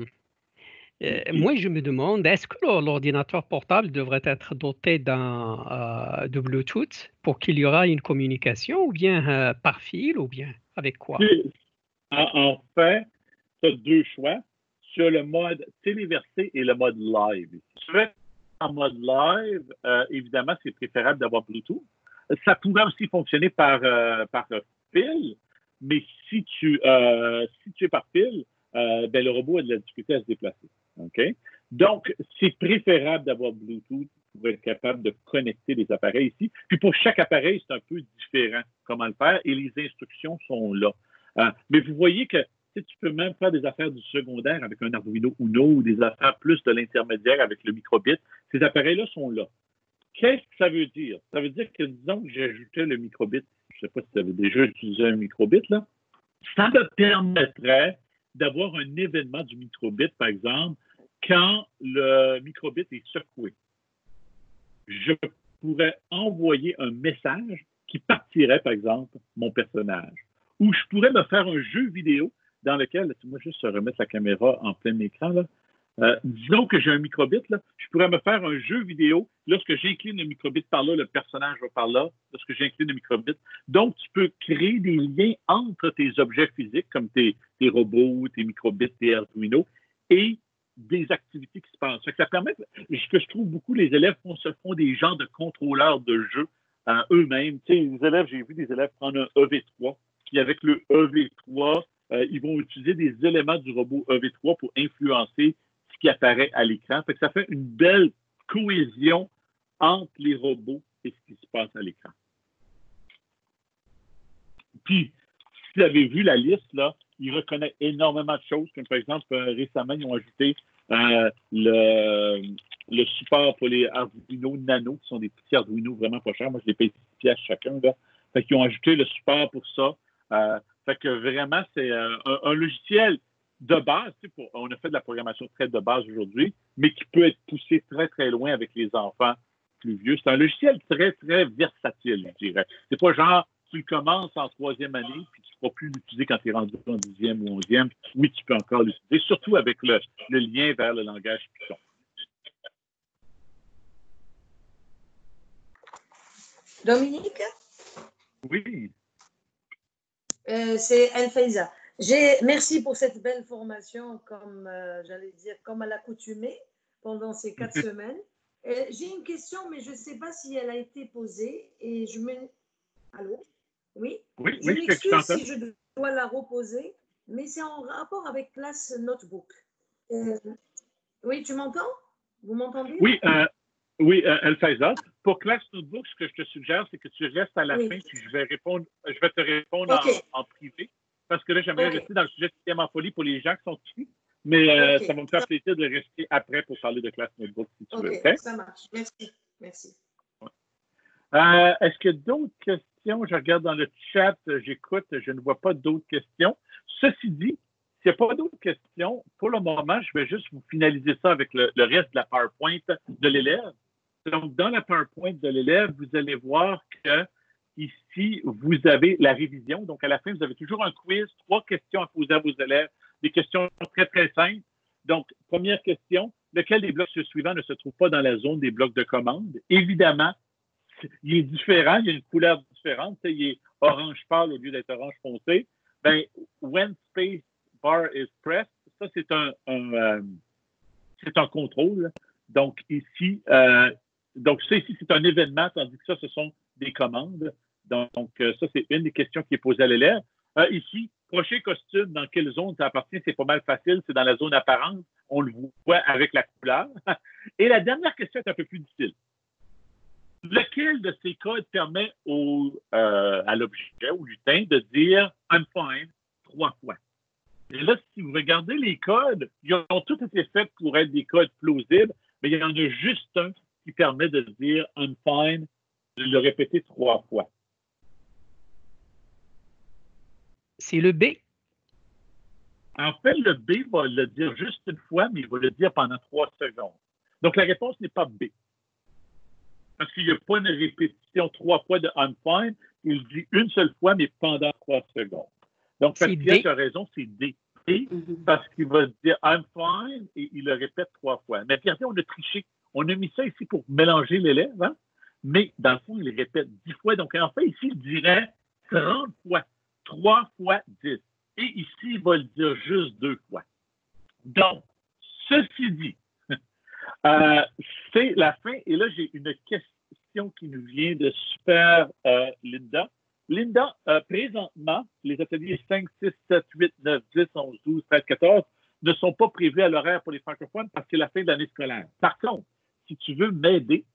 je me demande, est-ce que l'ordinateur portable devrait être doté de Bluetooth pour qu'il y aura une communication, ou bien par fil, ou bien avec quoi? En fait, tu as deux choix. Tu as le mode téléversé et le mode live. Si tu veux en mode live, évidemment, c'est préférable d'avoir Bluetooth. Ça pourrait aussi fonctionner par fil, mais si tu es par fil, ben, le robot a de la difficulté à se déplacer. OK? Donc, c'est préférable d'avoir Bluetooth pour être capable de connecter les appareils ici. Puis pour chaque appareil, c'est un peu différent comment le faire et les instructions sont là. Mais vous voyez que tu peux même faire des affaires du secondaire avec un Arduino Uno ou des affaires plus de l'intermédiaire avec le microbit. Ces appareils-là sont là. Qu'est-ce que ça veut dire? Ça veut dire que, disons que j'ajoutais le microbit, je ne sais pas si tu avais déjà utilisé un microbit, là, ça me permettrait d'avoir un événement du microbit, par exemple, quand le microbit est secoué. Je pourrais envoyer un message qui partirait, par exemple, mon personnage. Ou je pourrais me faire un jeu vidéo dans lequel, laisse-moi juste remettre la caméra en plein écran, là. Disons que j'ai un microbit, là, je pourrais me faire un jeu vidéo. Lorsque j'incline le microbit par là, le personnage va par là. Lorsque j'incline le microbit. Donc, tu peux créer des liens entre tes objets physiques, comme tes robots, tes microbits, tes Arduino, et des activités qui se passent. Ça permet, ce que je trouve beaucoup, les élèves se font des genres de contrôleurs de jeu eux-mêmes. Tu sais, les élèves, j'ai vu des élèves prendre un EV3, puis avec le EV3, ils vont utiliser des éléments du robot EV3 pour influencer ce qui apparaît à l'écran. Ça fait une belle cohésion entre les robots et ce qui se passe à l'écran. Puis, si vous avez vu la liste, là, il reconnaît énormément de choses, comme par exemple, récemment, ils ont ajouté le support pour les Arduino Nano, qui sont des petits Arduino vraiment pas chers. Moi, je les paye 6 piastres chacun. Là. Fait qu'ils ont ajouté le support pour ça. Fait que vraiment, c'est un logiciel de base. On a fait de la programmation très de base aujourd'hui, mais qui peut être poussé très, très loin avec les enfants plus vieux. C'est un logiciel très, très versatile, je dirais. C'est pas genre, tu le commences en 3e année, puis tu ne pourras plus l'utiliser quand tu es rendu en 10e ou 11e. Oui, tu peux encore l'utiliser, surtout avec le lien vers le langage Python. Dominique? Oui. C'est El-Faiza. Merci pour cette belle formation, comme j'allais dire, comme à l'accoutumée pendant ces 4 semaines. J'ai une question, mais je ne sais pas si elle a été posée. Et je me... Allô? Oui? Oui, je m'excuse si je dois la reposer, mais c'est en rapport avec Class Notebook. Oui, tu m'entends? Vous m'entendez? Oui, El-Faiza. Pour Class Notebook, ce que je te suggère, c'est que tu restes à la fin, puis je vais te répondre en privé. Parce que là, j'aimerais rester dans le sujet de système en folie pour les gens qui sont ici. Mais ça va me faire plaisir de rester après pour parler de Class Notebook, si tu veux. OK, ça marche. Merci. Ouais. Est-ce qu'il y a d'autres questions? Je regarde dans le chat, j'écoute, je ne vois pas d'autres questions. Ceci dit, s'il n'y a pas d'autres questions, pour le moment, je vais juste vous finaliser ça avec le reste de la PowerPoint de l'élève. Donc, dans la PowerPoint de l'élève, vous allez voir que ici, vous avez la révision. Donc, à la fin, vous avez toujours un quiz, 3 questions à poser à vos élèves, des questions très, très simples. Donc, première question, lequel des blocs suivants ne se trouve pas dans la zone des blocs de commande? Évidemment, il est différent, il y a une couleur différente. Il est orange pâle au lieu d'être orange foncé. Ben, when space bar is pressed, ça, c'est un contrôle. Donc, ici, ça ici, c'est un événement, tandis que ça, ce sont des commandes. Donc, ça, c'est une des questions qui est posée à l'élève. Ici, prochain costume, dans quelle zone ça appartient? C'est pas mal facile, c'est dans la zone apparente. On le voit avec la couleur. Et la dernière question est un peu plus difficile. Lequel de ces codes permet à l'objet, au lutin, de dire « I'm fine » 3 fois? Et là, si vous regardez les codes, ils ont tous été faits pour être des codes plausibles, mais il y en a juste un qui permet de dire « I'm fine », de le répéter 3 fois. C'est le B. En fait, le B va le dire juste une fois, mais il va le dire pendant 3 secondes. Donc, la réponse n'est pas B. Parce qu'il n'y a pas une répétition 3 fois de I'm fine. Il le dit une seule fois, mais pendant 3 secondes. Donc, Pascal, tu as raison, c'est D. D, parce qu'il va dire I'm fine et il le répète 3 fois. Mais regardez, on a triché. On a mis ça ici pour mélanger l'élève, hein? Mais dans le fond, il le répète 10 fois. Donc, en fait, ici, il dirait 30 fois. 3 fois 10. Et ici, il va le dire juste 2 fois. Donc, ceci dit, c'est la fin. Et là, j'ai une question qui nous vient de Super Linda. Linda, présentement, les ateliers 5, 6, 7, 8, 9, 10, 11, 12, 13, 14 ne sont pas prévus à l'horaire pour les francophones parce que c'est la fin de l'année scolaire. Par contre, si tu veux m'aider,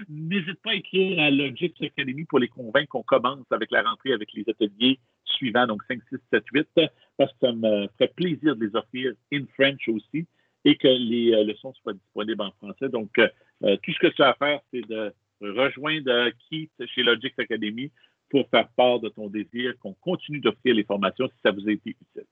n'hésite pas à écrire à Logix Academy pour les convaincre qu'on commence avec la rentrée avec les ateliers suivants, donc 5, 6, 7, 8, parce que ça me ferait plaisir de les offrir in French aussi et que les leçons soient disponibles en français. Donc, tout ce que tu as à faire, c'est de rejoindre Keith chez Logix Academy pour faire part de ton désir qu'on continue d'offrir les formations si ça vous a été utile.